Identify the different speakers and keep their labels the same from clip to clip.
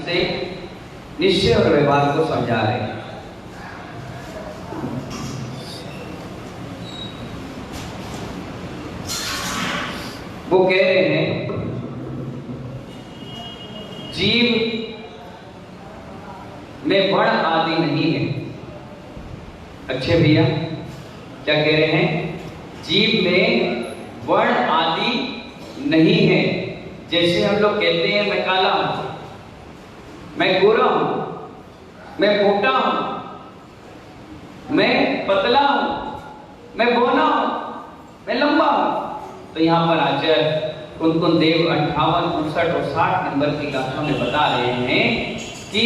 Speaker 1: से निश्चय और व्यवहार को समझा रहे हैं। वो कह रहे हैं जीव में वर्ण आदि नहीं है। अच्छे भैया, क्या कह रहे हैं? जीव में वर्ण आदि नहीं है। जैसे हम लोग कहते हैं मैं काला हूं, मैं गोरा हूं, मैं मोटा हूं, मैं पतला हूं, मैं बौना हूं, मैं लंबा हूं। तो यहां पर आचार्य कुंदकुंद देव 58, 59 और 60 नंबर की गाथा में बता रहे हैं कि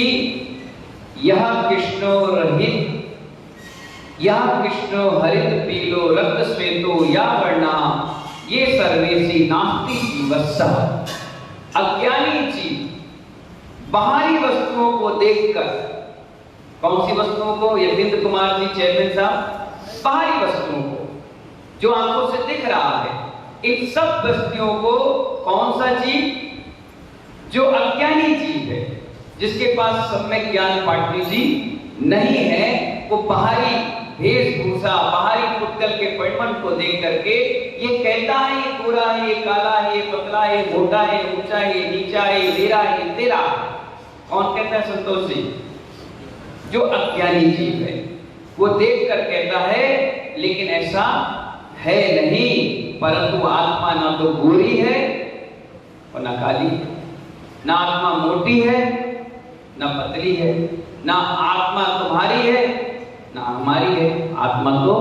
Speaker 1: यह कृष्णो रहित, यह कृष्णो हरित पीलो रक्त श्वेतो या वर्णा ये सर्वेसी नास्ति जीवस्सा। अज्ञानी जीव बाहरी वस्तुओं को देखकर, कौन सी वस्तुओं को? यतीन्द्र कुमार जी चेयरमैन साहब, बाहरी वस्तुओं को जो आंखों से दिख रहा है, इन सब वस्तुओं को कौन सा जीव? जो अज्ञानी जीव है, जिसके पास सम्यक ज्ञान पाटनी जी नहीं है, वो बाहरी वेशभूषा, बाहरी पुतल के परिमल को देख करके ये कहता है ये गोरा है, ये काला है, ये पतला है, ये मोटा है, ऊंचा है, ये नीचा है, ये मेरा है, ये तेरा। कौन कहता है? संतोष जी। जो अज्ञानी जीव है वो देख कर कहता है, लेकिन ऐसा है नहीं। परंतु आत्मा ना तो गोरी है और ना काली है, ना आत्मा मोटी है ना पतली है, ना आत्मा तुम्हारी है ना हमारी है, आत्मा तो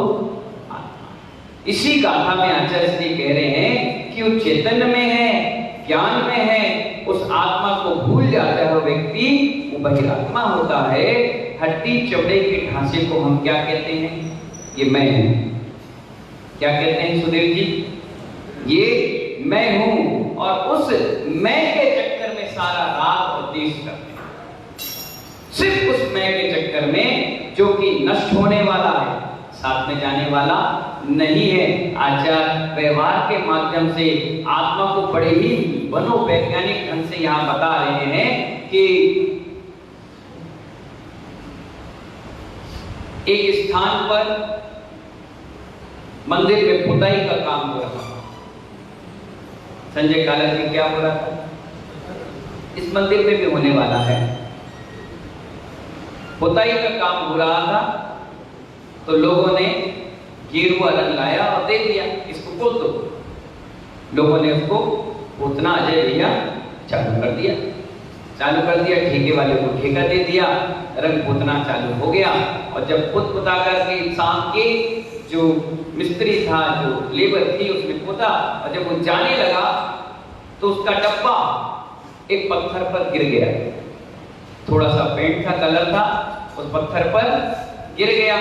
Speaker 1: आत्मा। इसी गाथा में आचार्य श्री कह रहे हैं कि वो चैतन्य में है, ज्ञान में है, उस आत्मा को भूल जाता है वो व्यक्ति, वो बहिरात्मा होता है। हड्डी चमड़े के ढांचे को हम क्या कहते हैं? ये मैं हूं। क्या कहते हैं सुदेव जी? ये मैं हूं। और उस मैं के चक्कर में सारा राग और देश करते हैं, सिर्फ उस मैं के चक्कर में, जो कि नष्ट होने वाला है, साथ में जाने वाला नहीं है। आचार्य व्यवहार के माध्यम से आत्मा को बड़े ही मनोवैज्ञानिक ढंग से यहां बता रहे हैं कि एक स्थान पर मंदिर में पुताई का काम हो रहा था। संजय कालर जी क्या हो रहा था? इस मंदिर में भी होने वाला है। पुताई का काम हो रहा था तो लोगों ने गेरुआ रंग लाया और दे दिया, इसको पोत दो। लोगों ने उसको पोतना अजय भैया चालू कर दिया। ठेके वाले को ठेका दे दिया, रंग पोतना चालू हो गया। और जब पुत पुता करके शाम के जो मिस्त्री था, जो लेबर थी, उसने पोता, और जब वो जाने लगा तो उसका डब्बा एक पत्थर पर गिर गया। थोड़ा सा पेंट का कलर था, उस पत्थर पर गिर गया।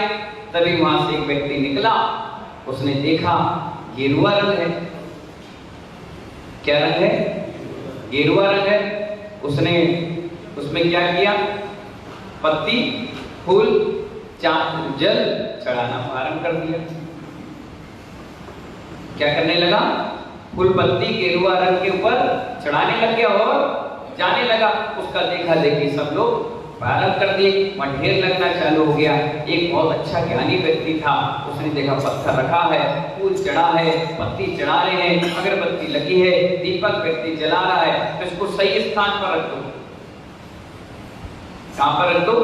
Speaker 1: तभी वहां से एक व्यक्ति निकला, उसने देखा गेरुआ रंग है। क्या रंग है? गेरुआ रंग है। उसने उसमें क्या किया? पत्ती, फूल, जल चढ़ाना प्रारंभ कर दिया। क्या करने लगा? फूल पत्ती गेरुआ रंग के ऊपर चढ़ाने लग गया और जाने लगा। उसका देखा देखी सब लोग प्रारंभ कर दिए, वहां ढेर लगना चालू हो गया। एक बहुत अच्छा ज्ञानी व्यक्ति था, उसने देखा पत्थर रखा है, फूल चढ़ा है, पत्ती चढ़ा रहे हैं, अगरबत्ती लगी है, दीपक व्यक्ति जला रहा है, तो इसको सही स्थान पर रख दो। कहां पर रख दो?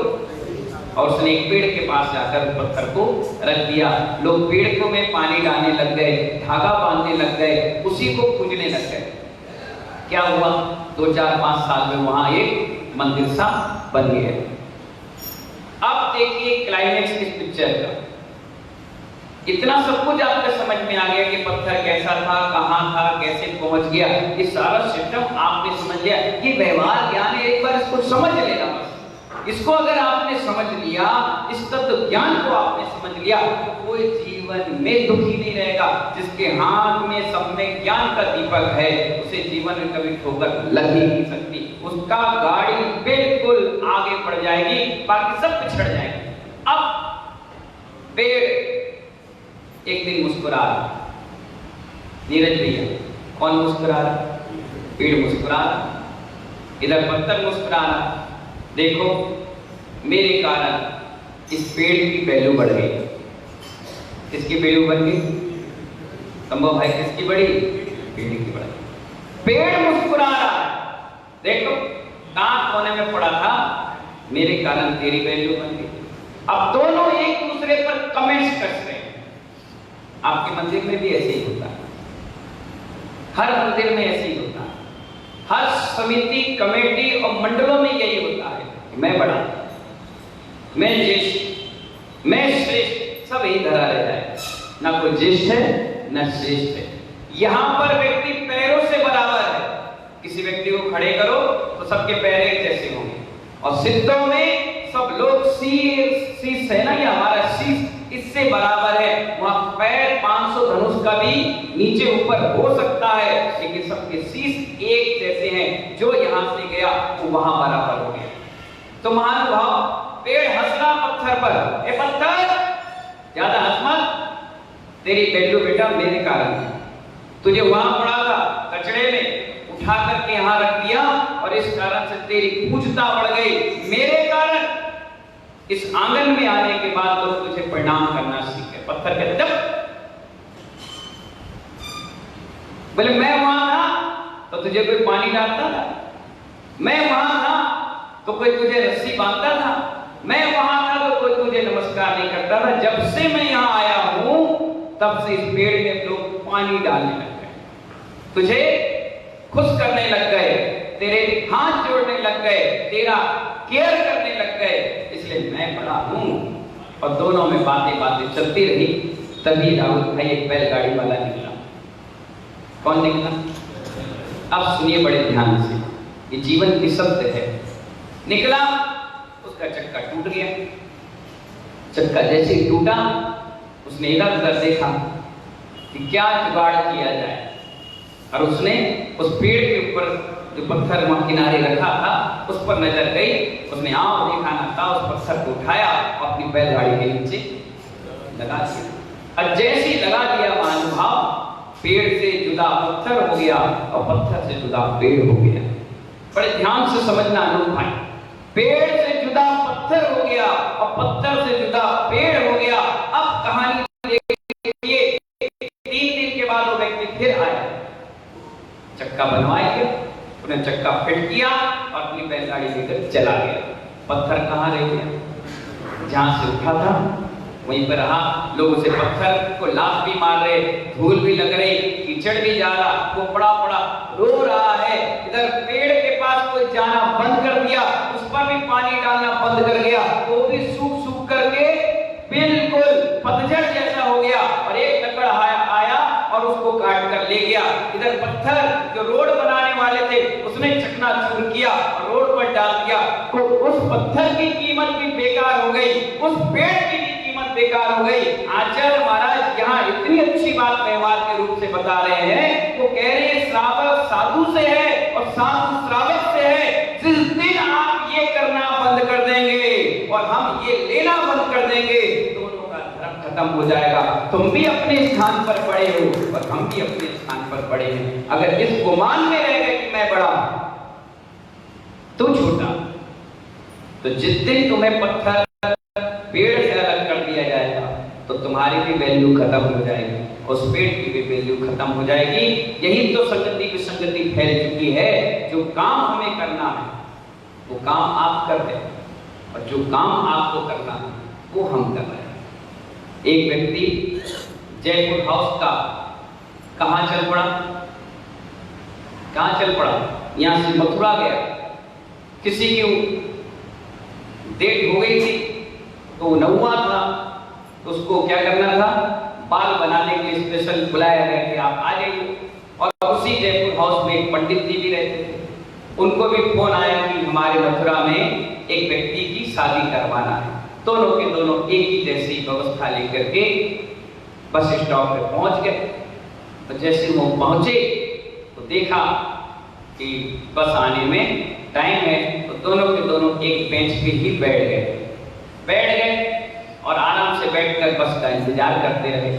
Speaker 1: और उसने एक पेड़ के पास जाकर पत्थर को रख दिया। लोग पेड़ को में पानी डालने लग गए, धागा बांधने लग गए, उसी को पूजने लग गए। क्या हुआ? 2, 4, 5 साल में वहां एक मंदिर सा बन गया। अब देखिए क्लाइमेक्स इस पिक्चर का। इतना सब कुछ आपको समझ में आ गया कि पत्थर कैसा था, कहां था, कैसे पहुंच गया, ये सारा सिस्टम आपने समझ लिया। ये व्यवहार ज्ञान है, एक बार इसको समझ लेना बस। इसको अगर आपने समझ लिया, इस तत्व ज्ञान को आपने समझ लिया, तो कोई जीवन में दुखी नहीं रहेगा। जिसके हाथ में सम्यक ज्ञान का दीपक है, उसे जीवन में कभी ठोकर लग ही नहीं सकती। उसका गाड़ी बिल्कुल आगे बढ़ जाएगी, बाकी सब पिछड़ जाएगी। अब पेड़ एक दिन मुस्कुरा रहा। नीरज भैया, कौन मुस्कुरा रहा? पेड़ मुस्कुरा रहा। इधर पत्थर मुस्कुरा रहा, देखो मेरे कारण इस पेड़ की वैल्यू बढ़ गई। किसकी वैल्यू बढ़ गई? संभव भाई किसकी बढ़ी? पेड़ की बढ़ी। पेड़ मुस्कुरा रहा है, देखो कहां कोने में पड़ा था, मेरे कारण तेरी वैल्यू बन गई। अब दोनों एक दूसरे पर कमेंट्स करते हैं। आपके मंदिर में भी ऐसे ही होता है, हर मंदिर में ऐसे ही होता है, हर समिति कमेटी और मंडलों में यही होता है कि मैं बड़ा, मैं ज्येष्ठ, मैं श्रेष्ठ, सब यही धरा रह जाए, ना कोई ज्येष्ठ है न श्रेष्ठ है। यहां पर व्यक्ति पैरों से बराबर है। किसी व्यक्ति को खड़े करो तो सबके पैर एक जैसे होंगे, और सिद्धों में सब लोग शीश है ना, ये हमारा शीश इससे बराबर है। वहां पैर 500 धनुष का भी नीचे ऊपर हो सकता है, लेकिन सबके शीश एक जैसे हैं। जो यहां से गया वो वहां बराबर हो गया। तो महानुभाव, पेड़ हंसना पत्थर पर, ए पत्थर ज्यादा हंस मत, तेरी वैल्यू बेटा मेरे कारण है। तुझे वहां पड़ा था कचड़े में, उठा करके यहां रख दिया, और इस कारण से तेरी पूजता बढ़ गई मेरे कारण। इस आंगन में आने के बाद लोग तुझे प्रणाम करना सीखे। पत्थर कहते जब बोले मैं वहां था तो तुझे कोई पानी डालता था, मैं वहां था तो कोई तुझे रस्सी बांधता था, मैं वहां था तो कोई तुझे नमस्कार नहीं करता था। जब से मैं यहां आया हूं तब से इस पेड़ में लोग पानी डालने लग गए, तुझे खुश करने लग गए, तेरे हाथ जोड़ने लग गए, तेरा केयर करने लग गए, इसलिए मैं बड़ा हूं। और दोनों में बातें बातें चलती रही। तभी राहुल भाई एक बैलगाड़ी वाला निकला। कौन निकला? अब सुनिए बड़े ध्यान से, ये जीवन की सत्य है। निकला, उसका चक्का टूट गया। चक्का जैसे ही टूटा, उसने इधर उधर देखा कि क्या जुगाड़ किया जाए, और उसने उस पेड़ के ऊपर जो पत्थर वहां किनारे रखा था उस पर नजर गई। उसने आंख देखा ना था, उस पत्थर को उठाया और अपनी बैलगाड़ी के नीचे लगा दिया। और जैसे ही लगा दिया महानुभाव, पेड़ से जुदा पत्थर हो गया और पत्थर से जुदा पेड़ हो गया। बड़े ध्यान से समझना अनूप भाई, पेड़ से जुदा पत्थर हो गया और पत्थर से जुदा पेड़ हो गया। अब कहानी देखिए, 3 दिन के बाद वो व्यक्ति फिर आया, चक्का बनवाया गया, उन्हें चक्का फिट किया और अपनी बैलगाड़ी लेकर चला गया। पत्थर कहाँ रह गया? जहां से उठा था वहीं पर रहा। लोग उसे पत्थर को लात भी मार रहे, धूल भी लग रही, कीचड़ भी जा रहा, वो पड़ा पड़ा रो रहा है। इधर पेड़ के पास कोई जाना बंद कर दिया, उस पर भी पानी डालना बंद कर गया, वो भी सूख सूख करके बिल्कुल पतझड़ जैसा हो गया। और एक लकड़हारा आया और उसको काट कर ले गया। इधर पत्थर जो रोड बनाने वाले थे उसने चकनाचूर किया और रोड पर डाल दिया। तो उस पत्थर की कीमत भी बेकार हो गई, उस पेड़ की भी कीमत बेकार हो गई। आचार्य महाराज यहाँ इतनी अच्छी बात व्यवहार के रूप से बता रहे हैं। वो कह रहे हैं श्रावक साधु से है और साधु श्रावक से है। जिस दिन आप ये करना बंद कर देंगे और हम ये लेना बंद कर देंगे, दोनों का धर्म खत्म हो जाएगा। तुम भी अपने स्थान पर पड़े हो और हम भी अपने स्थान पर पड़े हैं। अगर इस गुमान में रह गए कि मैं बड़ा तो छोटा, तो जिस दिन तुम्हें पत्थर पेड़ से अलग कर दिया जाएगा तो तुम्हारी भी वैल्यू खत्म हो जाएगी, उस पेड़ की भी वैल्यू खत्म हो जाएगी। यही तो संगति विसंगति फैल चुकी है। जो काम हमें करना है वो काम आप कर रहे हैं, और जो काम आपको करना है वो हम कर रहे हैं। एक व्यक्ति जयपुर हाउस का कहां चल पड़ा? कहां चल पड़ा? यहां से मथुरा गया। किसी की डेट हो गई थी तो नौवा था, तो उसको क्या करना था, बाल बनाने के लिए स्पेशल बुलाया गया कि आप आ जाइए। और उसी जयपुर हाउस में एक पंडित जी भी रहते थे। उनको भी फोन आया कि हमारे मथुरा में एक व्यक्ति की शादी करवाना है। दोनों के दोनों एक ही जैसी व्यवस्था लेकर के बस स्टॉप पे पहुंच गए। तो जैसे वो पहुंचे तो देखा कि बस आने में टाइम है, तो दोनों के दोनों एक बेंच पे ही बैठ गए और आराम से बैठकर बस का इंतजार करते रहे।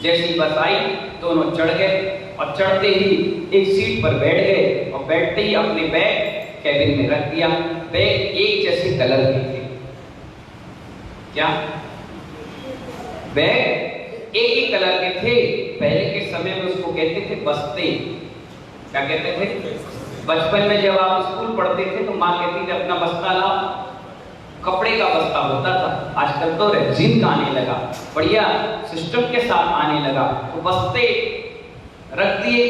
Speaker 1: जैसी बस आई दोनों चढ़ गए और चढ़ते ही एक सीट पर बैठ गए और बैठते ही अपने बैग कैबिन में रख दिया। बैग एक जैसे कलर के थे। क्या बैग एक ही कलर के थे। पहले के समय में उसको कहते थे बस्ते। क्या कहते थे? बचपन में जब आप स्कूल पढ़ते थे तो माँ कहती थी अपना बस्ता लाओ। कपड़े का बस्ता होता था, आजकल तो रेजिन का आने लगा, बढ़िया सिस्टम के साथ आने लगा। तो बस्ते रख दिए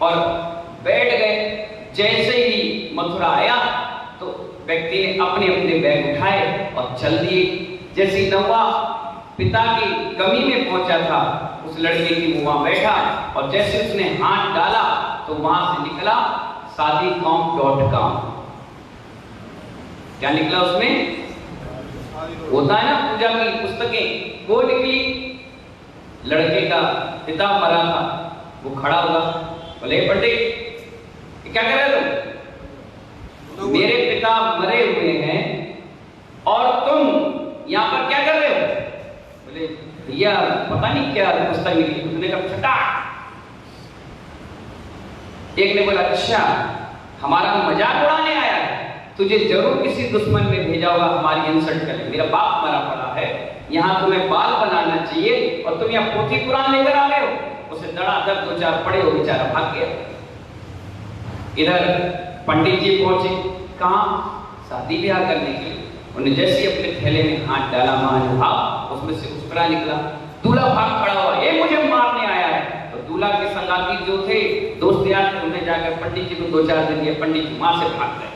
Speaker 1: और बैठ गए। जैसे ही मथुरा आया तो व्यक्ति ने अपने अपने बैग उठाए और चल दिए। जैसे नौवा पिता की कमी में पहुंचा था, उस लड़के की वहां बैठा और जैसे उसने हाथ डाला तो वहां से निकला ShaadiCom.com। क्या निकला उसमें? होता है ना पूजा की पुस्तकें, वो निकली। लड़के का पिता मरा था, वो खड़ा हुआ, बोले पंडित क्या कर रहे तुम? मेरे पिता मरे हुए हैं और तुम यहाँ पर क्या कर रहे हो? बोले भैया पता नहीं क्या पुस्तक निकली। उसने कहा छटा। एक ने बोला अच्छा हमारा मजाक उड़ाने आया है, तुझे जरूर किसी दुश्मन ने भेजा होगा हमारी इंसल्ट करने। मेरा बाप मरा पड़ा है, यहाँ तुम्हें बाल बनाना चाहिए और तुम यहाँ पोथी कुरान लेकर आ गए हो। उसे धड़ाधड़ दो चार पड़े, हो बेचारा भाग गया। इधर पंडित जी पहुंचे, कहाँ? शादी ब्याह करने के लिए। उन्हें जैसे ही अपने थैले में हाथ डाला महानुभाव, उसमें से उस्करा निकला। दूल्हा भाग खड़ा हुआ, ये मुझे मारने आया है। तो दूल्हा के संगाती जो थे, दोस्त यार थे, उन्हें जाकर पंडित जी को 2-4 दिन दिए। पंडित जी वहां से भाग गए।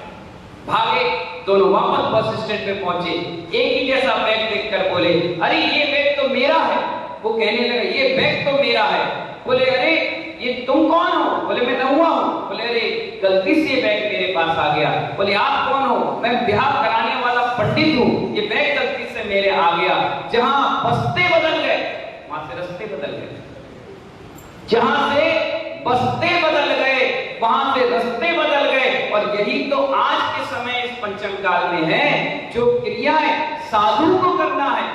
Speaker 1: भागे, दोनों वापस बस स्टैंड पे पहुंचे। एक ही जैसा बैग देखकर बोले अरे ये बैग तो मेरा है। वो कहने लगे ये बैग तो मेरा है। बोले अरे ये तुम कौन हो? बोले मैं नौवा हूँ। बोले अरे गलती से ये बैग मेरे पास आ गया। बोले आप कौन हो? मैं ब्याह कराने वाला पंडित हूँ, ये बैग गलती से मेरे आ गया। जहां बस्ते बदल गए वहां से रस्ते बदल गए, जहां से बस्ते बदल गए वहां से रस्ते बदल गए। और यही तो आज के समय इस पंचम काल में है। जो क्रियाएं साधु को करना है,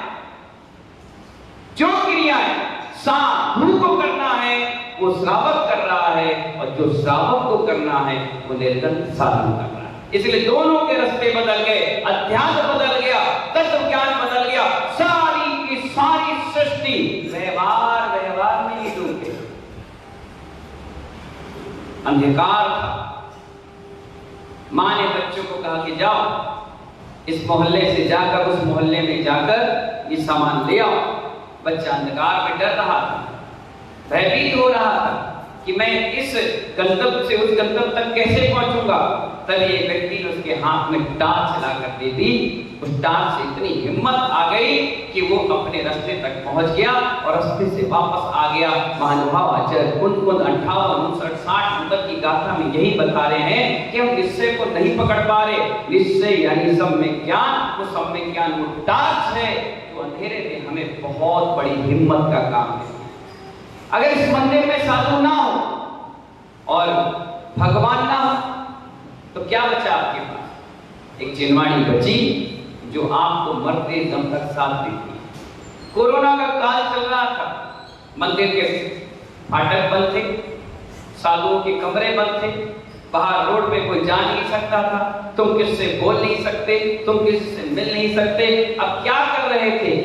Speaker 1: जो क्रियाएं साधु को करना है वो श्रावक कर रहा है, और जो श्रावक को करना है वो निर्गत साधु कर रहा है। इसलिए दोनों के रास्ते बदल गए, अध्यात्म बदल गया, तत्व ज्ञान बदल गया। सारी की सारी सृष्टि व्यवहार में ही डूब गई। अंधकार था। मां ने बच्चों को कहा कि जाओ इस मोहल्ले से जाकर उस मोहल्ले में जाकर ये सामान ले आओ। बच्चा अंधकार में डर रहा था, भयभीत हो रहा था कि मैं इस गंतव्य से उस गंतव्य तक कैसे पहुंचूंगा। तब ये व्यक्ति ने उसके हाथ में टार्च चलाकर दे दी। उस टार्च से इतनी हिम्मत आ गई कि वो अपने रास्ते तक पहुंच गया और रास्ते से वापस आ गया। महानुभाव आचार्य कुंद 58, 59, 60 नंबर की गाथा में यही बता रहे हैं कि हम निश्चय को नहीं पकड़ पा रहे। निश्चय यानी सम्यक ज्ञान, वो सम्यक ज्ञान वो टार्च है जो अंधेरे में हमें बहुत बड़ी हिम्मत का काम है। अगर इस मंदिर में साधु ना हो और भगवान ना हो तो क्या बचा आपके पास? एक जिनवाणी बची जो आपको मरते दम तक साथ देती। कोरोना का काल चल रहा था, मंदिर के फाटक बंद थे, साधुओं के कमरे बंद थे, बाहर रोड पे कोई जा नहीं सकता था, तुम किससे बोल नहीं सकते, तुम किसी से मिल नहीं सकते। अब क्या कर रहे थे?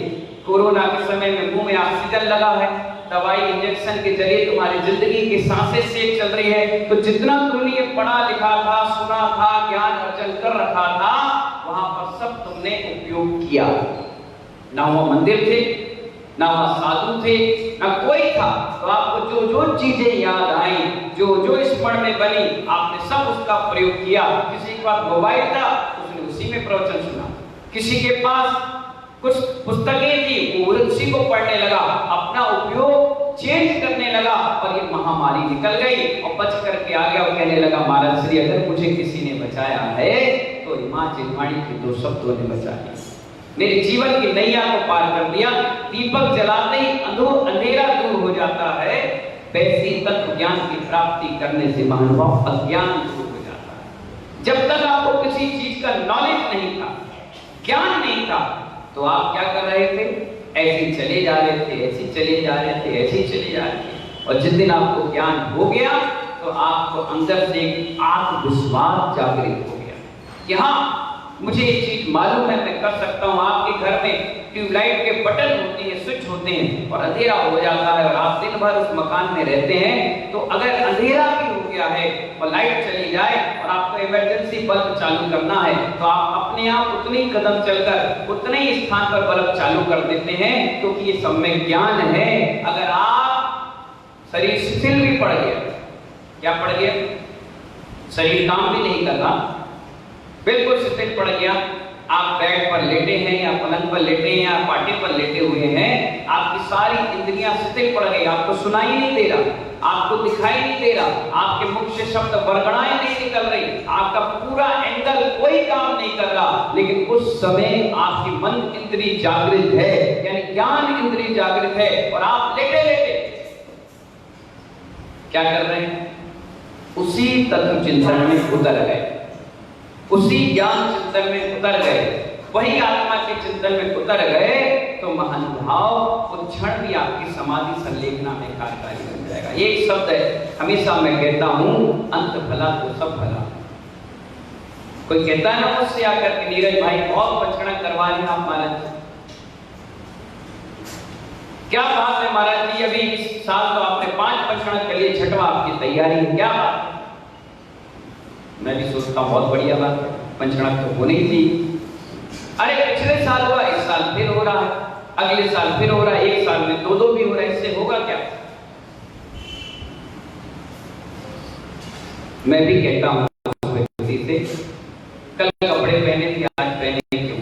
Speaker 1: कोरोना के समय में मुंह में ऑक्सीजन लगा है, दवाई इंजेक्शन के जरिए तुम्हारी जिंदगी की सांसें सेक चल रही है। तो जितना तुमने पढ़ा लिखा था, सुना था, ज्ञान अर्जन कर रखा था, वहां पर सब तुमने उपयोग किया। ना वो मंदिर थे, ना वह साधु थे, ना कोई था। तो आपको जो जो चीजें याद आई, जो जो स्मरण में बनी, आपने सब उसका प्रयोग किया। किसी के पास मोबाइल था, उसने उसी में प्रवचन सुना। किसी के पास कुछ पुस्तकें थी, वो उसी को पढ़ने लगा, अपना उपयोग चेंज करने लगा। और ये महामारी निकल गई और बच करके आ गया। और कहने लगा महाराज श्री अगर मुझे किसी ने बचाया है तो मां जिनवाणी के 2 शब्दों ने बचाया, मेरे जीवन की नैया को पार कर दिया। दीपक जलाते ही अंधेरा दूर हो जाता है, वैसी तत्व ज्ञान की प्राप्ति करने से महानुभाव अज्ञान दूर हो जाता है। जब तक आपको किसी चीज का नॉलेज नहीं था, ज्ञान नहीं था, तो आप क्या कर रहे थे? ऐसे चले जा रहे थे, ऐसे चले जा रहे थे, ऐसे चले जा रहे थे। और जिस दिन आपको ज्ञान हो गया तो आपको अंदर से एक आत्मविश्वास जागृत हो गया। कि हाँ मुझे ये चीज मालूम है, मैं कर सकता हूँ। आपके घर में ट्यूबलाइट के बटन होते हैं, स्विच होते हैं, और अंधेरा हो जाता है और आप दिन भर उस मकान में रहते हैं, तो अगर अंधेरा भी हो गया है और लाइट चली जाए और आपको इमरजेंसी बल्ब चालू करना है, तो आप अपने आप उतने ही कदम चलकर उतने ही स्थान पर बल्ब चालू कर देते हैं, क्योंकि ये सब में ज्ञान है। अगर आप शरीर शिथिल भी पड़ गया, क्या पड़ गया, शरीर काम भी नहीं कर रहा, बिल्कुल शिथिल पड़ गया, आप बेड पर लेटे हैं या पलंग पर लेटे हैं या पाटे पर लेटे हुए हैं, आपकी सारी इंद्रियां शिथिल पड़ गई, आपको सुनाई नहीं दे रहा, आपको दिखाई नहीं दे रहा, आपके मुख से शब्द बरगड़ाएं नहीं निकल रही, आपका पूरा एंगल कोई काम नहीं कर रहा, लेकिन उस समय आपकी मन इंद्री जागृत है, यानी ज्ञान इंद्री जागृत है, और आप लेटे लेटे क्या कर रहे हैं, उसी तत्व चिंतन में उतर गए, उसी ज्ञान चिंतन में उतर गए, वही आत्मा के चिंतन में उतर गए, तो महानुभाव उस क्षण भी आपकी समाधि संलेखना में कार्यकारी बन जाएगा। ये एक शब्द है, हमेशा मैं कहता हूं, अंत भला तो सब भला। कोई कहता है ना मुझसे आकर के, नीरज भाई बहुत पंचकड़ा करवा रहे हैं आप महाराज, क्या बात है महाराज जी, अभी इस साल तो आपने 5 पंचकड़ा कर लिए, छठवां आपकी तैयारी है, क्या बात है। मैं भी सोचता हूं बहुत बढ़िया बात है, पंचकड़ा तो होनी थी। अरे पिछले साल हुआ, इस साल फिर हो रहा है, अगले साल फिर हो रहा है, एक साल में 2-2 भी हो रहा है, इससे होगा क्या। मैं भी कहता हूं व्यक्ति से, कल कपड़े पहने थे आज पहने क्यों,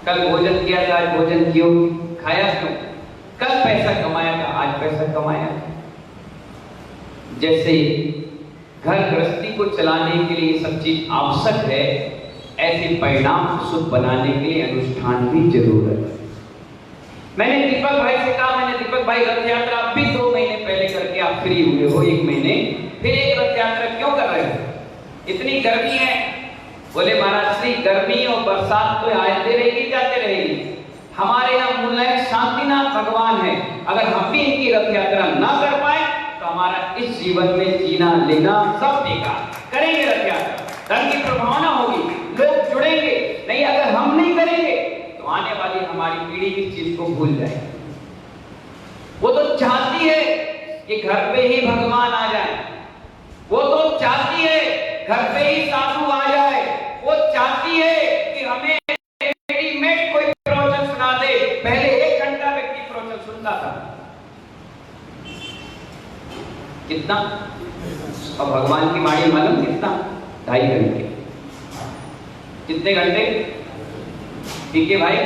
Speaker 1: कल भोजन किया था आज भोजन क्यों खाया, क्यों, कल पैसा कमाया था आज पैसा कमाया। जैसे घर गृहस्थी को चलाने के लिए सब चीज आवश्यक है, ऐसे परिणाम शुभ बनाने के लिए अनुष्ठान भी जरूरत है। मैंने दीपक भाई से कहा, मैंने दीपक भाई रथ यात्रा आप भी 2 महीने पहले करके आप फ्री हुए हो, 1 महीने फिर एक रथ यात्रा क्यों कर रहे हो, इतनी गर्मी है। बोले महाराज श्री गर्मी और बरसात तो आते रहेगी जाते रहेगी, हमारे यहाँ मूलनायक शांतिनाथ भगवान है, अगर हम भी इनकी रथ यात्रा ना कर पाए तो हमारा इस जीवन में जीना लेना सब बेकार। करेंगे रथ यात्रा, धर्म की प्रभावना होगी, लोग जुड़ेंगे, नहीं अगर हम नहीं करेंगे तो आने वाली हमारी पीढ़ी इस चीज को भूल जाएगी। वो तो चाहती है कि घर पे ही भगवान आ जाए, वो तो चाहती है घर पे ही साधु आ जाए, वो चाहती है कि हमें रेडीमेड कोई प्रवचन सुना दे। पहले 1 घंटा व्यक्ति प्रवचन सुनता था, कितना, और भगवान की वाणी मालूम कितना, 2.5 घंटे। कितने घंटे, पीके भाई,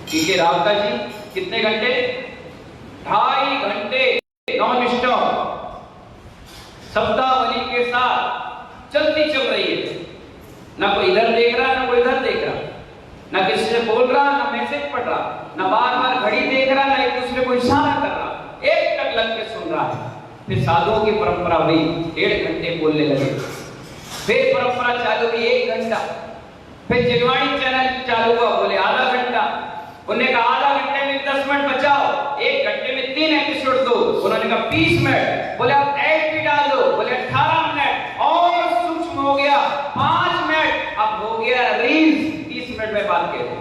Speaker 1: पीके रावता जी, कितने घंटे, 2.5 घंटे नॉन स्टॉप शब्दावली के साथ चलती चल रही है, ना कोई इधर देख रहा ना कोई इधर देख रहा, ना किसी से बोल रहा ना मैसेज पढ़ रहा, ना बार बार घड़ी देख रहा ना एक दूसरे को इशारा कर रहा, एक टक लग के सुन रहा है। फिर साधुओं की परंपरा हुई, 1.5 घंटे बोलने लगे, फिर परंपरा चालू हुई 1 घंटा, फिर जिनवाणी चैनल चालू हुआ, बोले आधा घंटा, उन्होंने कहा आधा घंटे में 10 मिनट बचाओ, 1 घंटे में 3 एपिसोड दो, उन्होंने कहा 20 मिनट, बोले आप ऐड भी डाल दो, बोले 18 मिनट, और सूक्ष्म हो गया 5 मिनट, अब हो गया रील्स 30 मिनट में बात कह दो,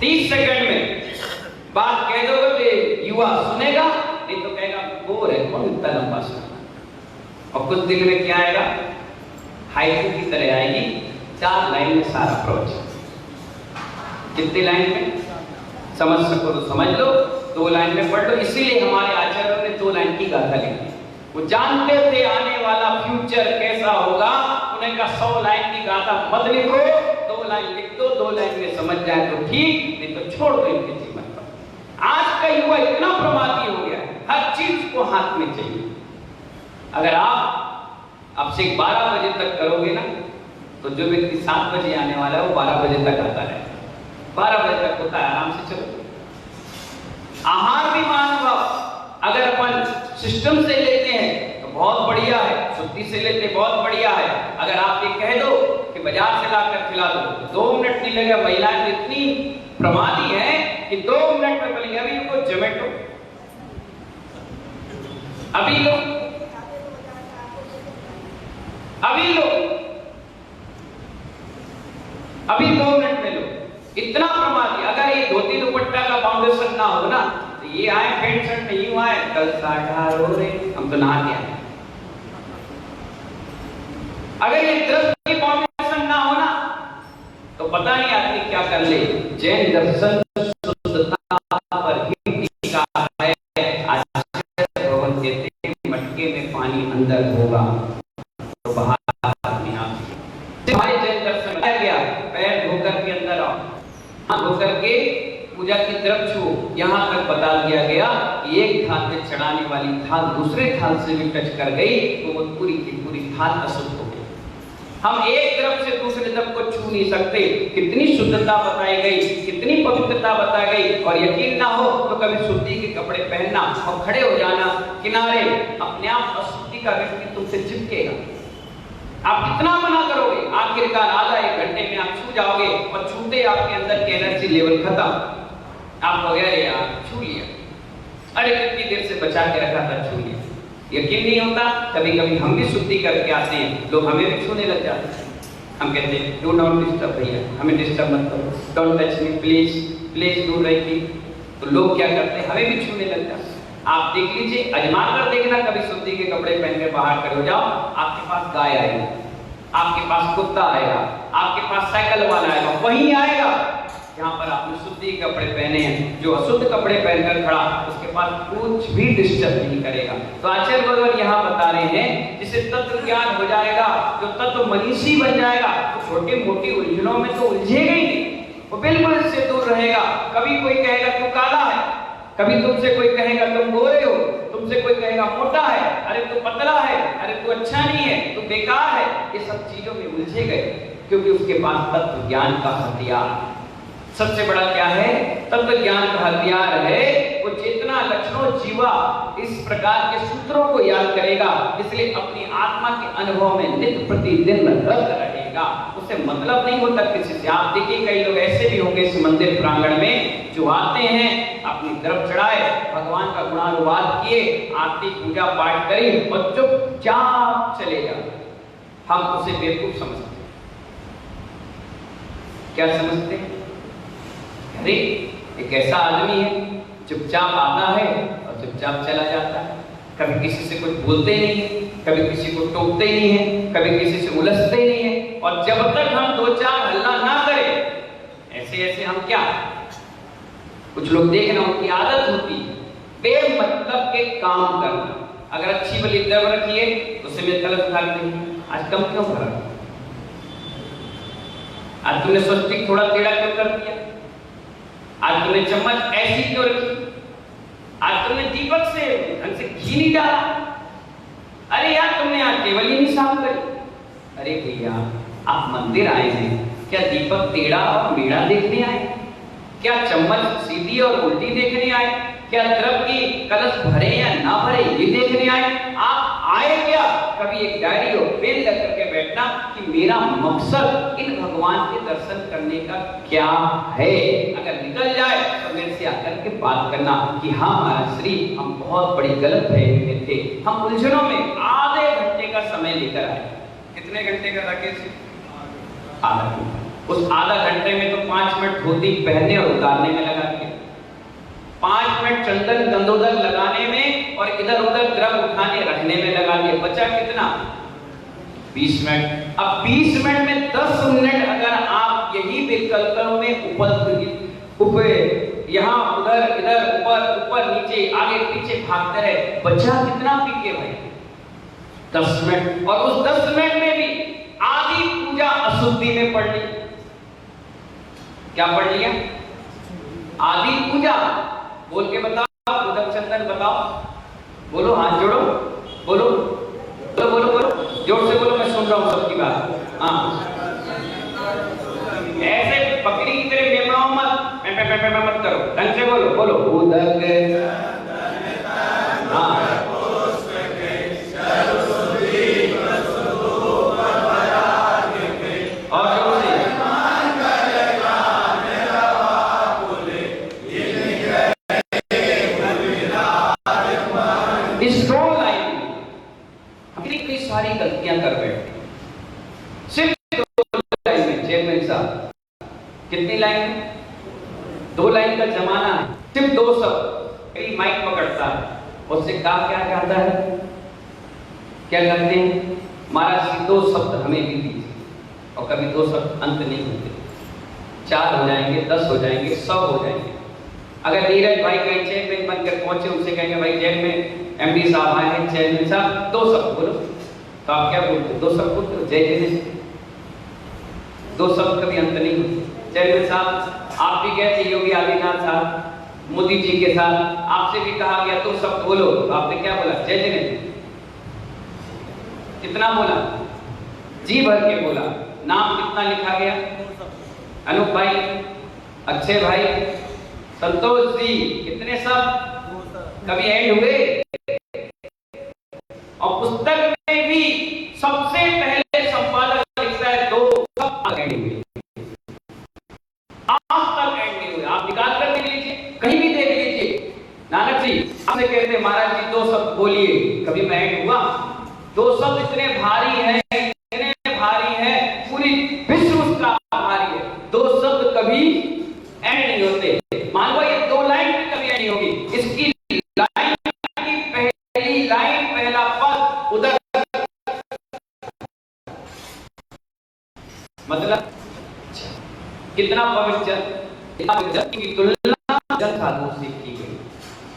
Speaker 1: 30 सेकंड में बात कह दो तो युवा सुनेगा, नहीं तो कहेगा बोर है, कौन इतना लंबा सुना। और कुछ दिन में क्या आएगा, हाइकू की तरह आएगी, 4 लाइन में सारा प्रवचन। कितनी लाइन में समझ सको तो समझ लो, 2 लाइन में पढ़ लो। इसीलिए हमारे आचार्यों ने 2 लाइन की गाथा लिखी, वो जानते थे आने वाला फ्यूचर कैसा होगा, उन्हें कहा 100 लाइन की गाथा मत लिखो, 2 लाइन लिख दो, 2 लाइन में समझ जाए तो ठीक, नहीं तो छोड़ दो इनके जीवन पर। आज का युवा इतना प्रमादी हो गया, हर चीज को हाथ में चाहिए। अगर आप अब से 12 बजे तक करोगे ना, तो जो व्यक्ति 7 बजे आने वाला है वो 12 बजे तक आता है, 12 बजे तक होता है, आराम से चलो। आहार भी मानव अगर अपन सिस्टम से लेते हैं तो बहुत बढ़िया है, शुद्धि से लेते बहुत बढ़िया है। अगर आप ये कह दो कि बाजार से लाकर खिला दो, 2 मिनट नहीं लगेगा। महिलाएं इतनी प्रमादी है कि 2 मिनट में बोलेंगे अभी इनको जोमेटो, अभी लो, अभी लो, अभी 2 मिनट में लो। इतना प्रमादी। अगर ये धोती दुपट्टा का फाउंडेशन ना हो ना, तो ये आए पैंट शर्ट में यूं आए, कल 18 हो रहे, हम तो नहा के आए। अगर ये दृष्टि की फाउंडेशन ना हो ना, तो पता नहीं आदमी क्या कर ले। जैन दर्शन शुद्धता पर ही टिका है। आचार्य भगवान कहते हैं मटके में पानी अंदर होगा तो बाहर नहीं आ। हमारे जैन दर्शन में गया, पैर धोकर के अंदर आओ, हाथ धोकर के पूजा की तरफ छुओ। यहाँ तक बता दिया गया कि एक थाल में चढ़ाने वाली थाल दूसरे थाल से भी टच कर गई तो वो पूरी की पूरी थाल अशुद्ध हो गई। हम एक तरफ से दूसरे तरफ को छू नहीं सकते। कितनी शुद्धता बताई गई, कितनी पवित्रता बताई गई। और यकीन ना हो तो कभी शुद्धि के कपड़े पहनना और खड़े हो जाना किनारे, अपने आप अशुद्धि का व्यक्ति तुमसे चिपकेगा। आप कितना मना करोगे, आखिरकार आधा 1 घंटे में आप छू जाओगे और छूते आपके अंदर की एनर्जी लेवल खत्म। आप वगैरह यार छू लिया, अरे कितनी देर से बचा के रखा था, छू लिया। यकीन नहीं होता। कभी कभी हम भी शुद्धि करके आते हैं, लोग हमें भी छूने लग जाते हैं। हम कहते हैं डू नॉट डिस्टर्ब भैया, हमें डिस्टर्ब मत करो, don't touch me please, please दूर रहिए। तो लोग क्या करते हैं, हमें भी छूने लग जाते हैं। आप देख लीजिए, अजमा कर देखना, कभी शुद्धि के कपड़े पहन के बाहर खड़े हो जाओ, आपके पास गाय आएगी, आपके पास कुत्ता आएगा, आपके पास साइकिल वाला आएगा, वही आएगा जहां पर आपने शुद्धि के कपड़े पहने हैं। जो अशुद्ध कपड़े पहनकर खड़ा, उसके पास कुछ भी डिस्टर्ब नहीं करेगा। तो आचार्य भगवान यहाँ बता रहे हैं, जिसे तत्व ज्ञान हो जाएगा, जो तत्व मनीषी बन जाएगा, तो छोटी मोटी उलझनों में तो उलझेगा ही नहीं, वो बिल्कुल इससे दूर रहेगा। कभी कोई कहेगा तू काला है, कभी तुमसे कोई कहेगा तुम गोरे हो, तुमसे कोई कहेगा मोटा है, अरे तू पतला है, अरे तू अच्छा नहीं है, तू बेकार है। ये सब चीजों में उलझे गए, क्योंकि उसके पास तत्व ज्ञान का हथियार सबसे बड़ा क्या है, तत्व ज्ञान का हथियार है। वो चेतना लक्षणों जीवा इस प्रकार के सूत्रों को याद करेगा, इसलिए अपनी आत्मा के अनुभव में नित्य प्रतिदिन रत रहेगा। उसे मतलब नहीं होता किसी से। आप देखिए कई लोग ऐसे भी होंगे इस मंदिर प्रांगण में जो आते हैं, अपनी द्रव चढ़ाए, भगवान का गुणानुवाद किए, आरती पूजा पाठ करी और चुपचाप चले जाते। हम उसे बेवकूफ समझते हैं। क्या समझते हैं? अरे एक ऐसा आदमी है, चुपचाप आता है और चुपचाप चला जाता है, कभी किसी से कुछ बोलते नहीं है, कभी किसी को टोकते नहीं है, कभी किसी से उलझते नहीं है। और जब तक हम 2-4 हल्ला ना करें, ऐसे ऐसे हम क्या, कुछ लोग देखना उनकी आदत होती है बेमतलब के काम करना। अगर अच्छी वाली द्रव रखिए तो उसे में कलश उठा देंगे, आज कम क्यों भरा, आज तुमने स्वस्तिक थोड़ा टेढ़ा क्यों कर दिया, आज तुमने चम्मच ऐसी क्यों रखी, आज तुमने दीपक से ढंग से घी नहीं डाला, अरे यार तुमने आज टेबल ही नहीं साफ करी। अरे भैया आप मंदिर आए हैं, क्या दीपक टेढ़ा और मेढ़ा देखने आए, क्या चम्मच सीधी और उल्टी देखने आए, क्या द्रव की कलश भरे या ना भरे ये देखने आए। आप आए क्या, कभी एक डायरी और पेन लेकर के बैठना कि मेरा मकसद इन भगवान के दर्शन करने का क्या है। अगर निकल जाए तो मेरे से आकर के बात करना कि हाँ महाराज श्री हम बहुत बड़ी गलत फहमी में थे, हम उलझनों में आधे घंटे का समय लेकर आए। कितने घंटे का राकेश? आधा घंटा। उस आधा घंटे में तो 5 मिनट धोती पहनने और उतारने में लगा दिया, 5 मिनट चंदन गंधोदक लगाने में और इधर उधर द्रव उठाने रखने में लगा दिया। बचा कितना? 20 मिनट। अब 20 मिनट में 10 मिनट अगर आप यही विकल्पों में ऊपर यहाँ उधर इधर ऊपर ऊपर नीचे आगे पीछे भागते रहे, बचा कितना पीके भाई? 10 मिनट। और उस 10 मिनट में भी आधी पूजा अशुद्धि में पढ़ ली। क्या पढ़ लिया? आधी पूजा। बोल के बताओ, उधर चंदन बताओ, बोलो, हाथ जोड़ो, बोलो बोलो बोलो बोलो, जोर से बोलो, मैं सुन रहा हूं सबकी बात। हाँ ऐसे बकरी की तरह मेमनाओ मत, मैं मत करो, ढंग से बोलो, बोलो उदक। हाँ और जोर से सारी गलतियां कर बैठे। कितनी लाइन? 2 लाइन का जमाना है, सिर्फ 2 शब्द। कई माइक पकड़ता है, उससे कहा क्या कहता है, क्या कहते हैं, महाराज जी 2 शब्द हमें भी दीजिए। और कभी 2 शब्द अंत नहीं होते, 4 हो जाएंगे, 10 हो जाएंगे, 100 हो जाएंगे। अगर नीरज भाई कहीं चेयरमैन बनकर पहुंचे, उनसे कहेंगे भाई जेल में एमडी साहब आए हैं, चेयरमैन साहब 2 शब्द बोलो, तो आप क्या बोलते? 2 शब्द बोलते, जय जय। 2 शब्द कभी अंत नहीं होते। चेयरमैन साहब आप भी गए थे योगी आदित्यनाथ साहब मोदी जी के साथ, आपसे भी कहा गया 2 शब्द बोलो, तो आपने क्या बोला? जय जय। कितना बोला? जी भर के बोला। नाम कितना लिखा गया? अनूप भाई, अक्षय भाई, संतोष जी, कितने शब्द कभी ऐड हुए? और पुस्तक में भी सबसे पहले संपादक लिखता है 2 शब्द ऐड हुए, आज तक ऐड नहीं हुए। आप निकाल कर देख लीजिए, कहीं भी देख लीजिए। नानक जी आपसे कहते महाराज जी 2 शब्द बोलिए, कभी मैं ऐड हुआ? 2 शब्द इतने भारी हैं, इतने भारी हैं, पूरी विश्व उसका भारी है। 2 शब्द कभी ऐड नहीं होते। मान लो ये 2 लाइन भी कभी ऐड नहीं होगी। इसकी लाइन की पहली लाइन, पहला पद उधर, मतलब कितना पवित्र की तुलना जन साधु से की गई।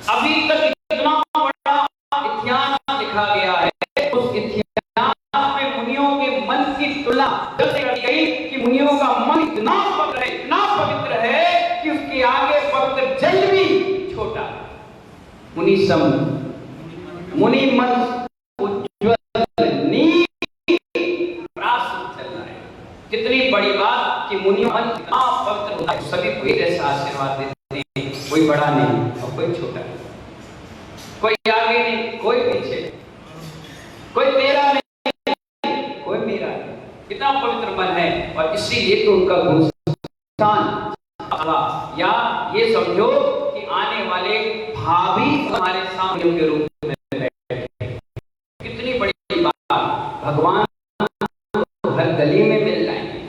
Speaker 1: अभी तक इतना बड़ा इतिहास लिखा गया है, उस इतिहास में मुनियों के मन की तुलना जैसे की गई कि मुनियों का मन इतना पवित्र है कि उसके आगे पवित्र जल भी छोटा। मुनि सम मुनि मन उज्ज्वल नील प्रासूत चल रहा है। कितनी बड़ी बात कि मुनि मन इतना पवित्र होता है, सभी को जैसा आशीर्वाद देते हैं, कोई बड़ा नहीं और कोई छोटा नहीं, कोई आगे नहीं, कोई पीछे, कोई तेरा नहीं, कोई मेरा नहीं। कितना पवित्र मन है। और इसीलिए तो उनका गुणस्थान, या ये समझो कि आने वाले भाभी हमारे सामने के रूप में बैठे। कितनी बड़ी बात, भगवान हर गली में मिल जाएंगे,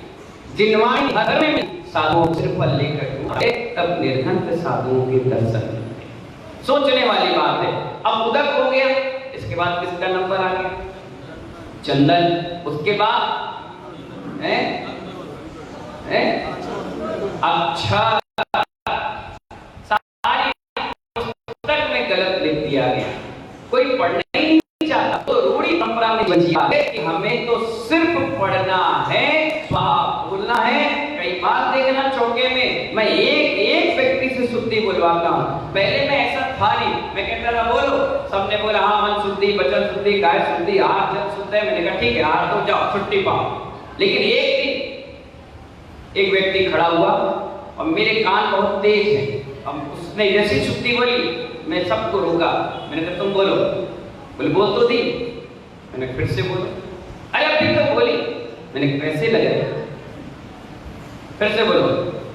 Speaker 1: जिनवाणी हर में साधुओं सिर्फ लेकर तब निर्घंट साधुओं के दर्शन। सोचने वाली बात है। अब उदक हो गया, इसके बाद किसका नंबर आ गया? चंदन। उसके बाद अक्षर। सारी पुस्तक में गलत लिख दिया गया, कोई पढ़ने ही नहीं चाहता। तो रूढ़ी परंपरा में बची है कि हमें तो सिर्फ पढ़ना है, स्वाहा बोलना है। कई बार देखना चौके में मैं एक व्यक्ति से शुद्धि बुलवाता हूँ। पहले मैं ऐसा था नहीं, मैं कहता था बोलो, सबने बोला हाँ मन शुद्धि, वचन शुद्धि, काय शुद्धि, आहार जल शुद्ध है। मैंने कहा ठीक है, आहार तो जाओ, छुट्टी पाओ। लेकिन एक दिन एक व्यक्ति खड़ा हुआ और मेरे कान बहुत तेज है, अब उसने जैसी शुद्धि बोली मैं सबको रोका। मैंने कहा तुम बोलो। बोले बोल तो दी। मैंने फिर से बोलो। अरे अभी तो बोली। मैंने कैसे लगे? फिर से बोलो।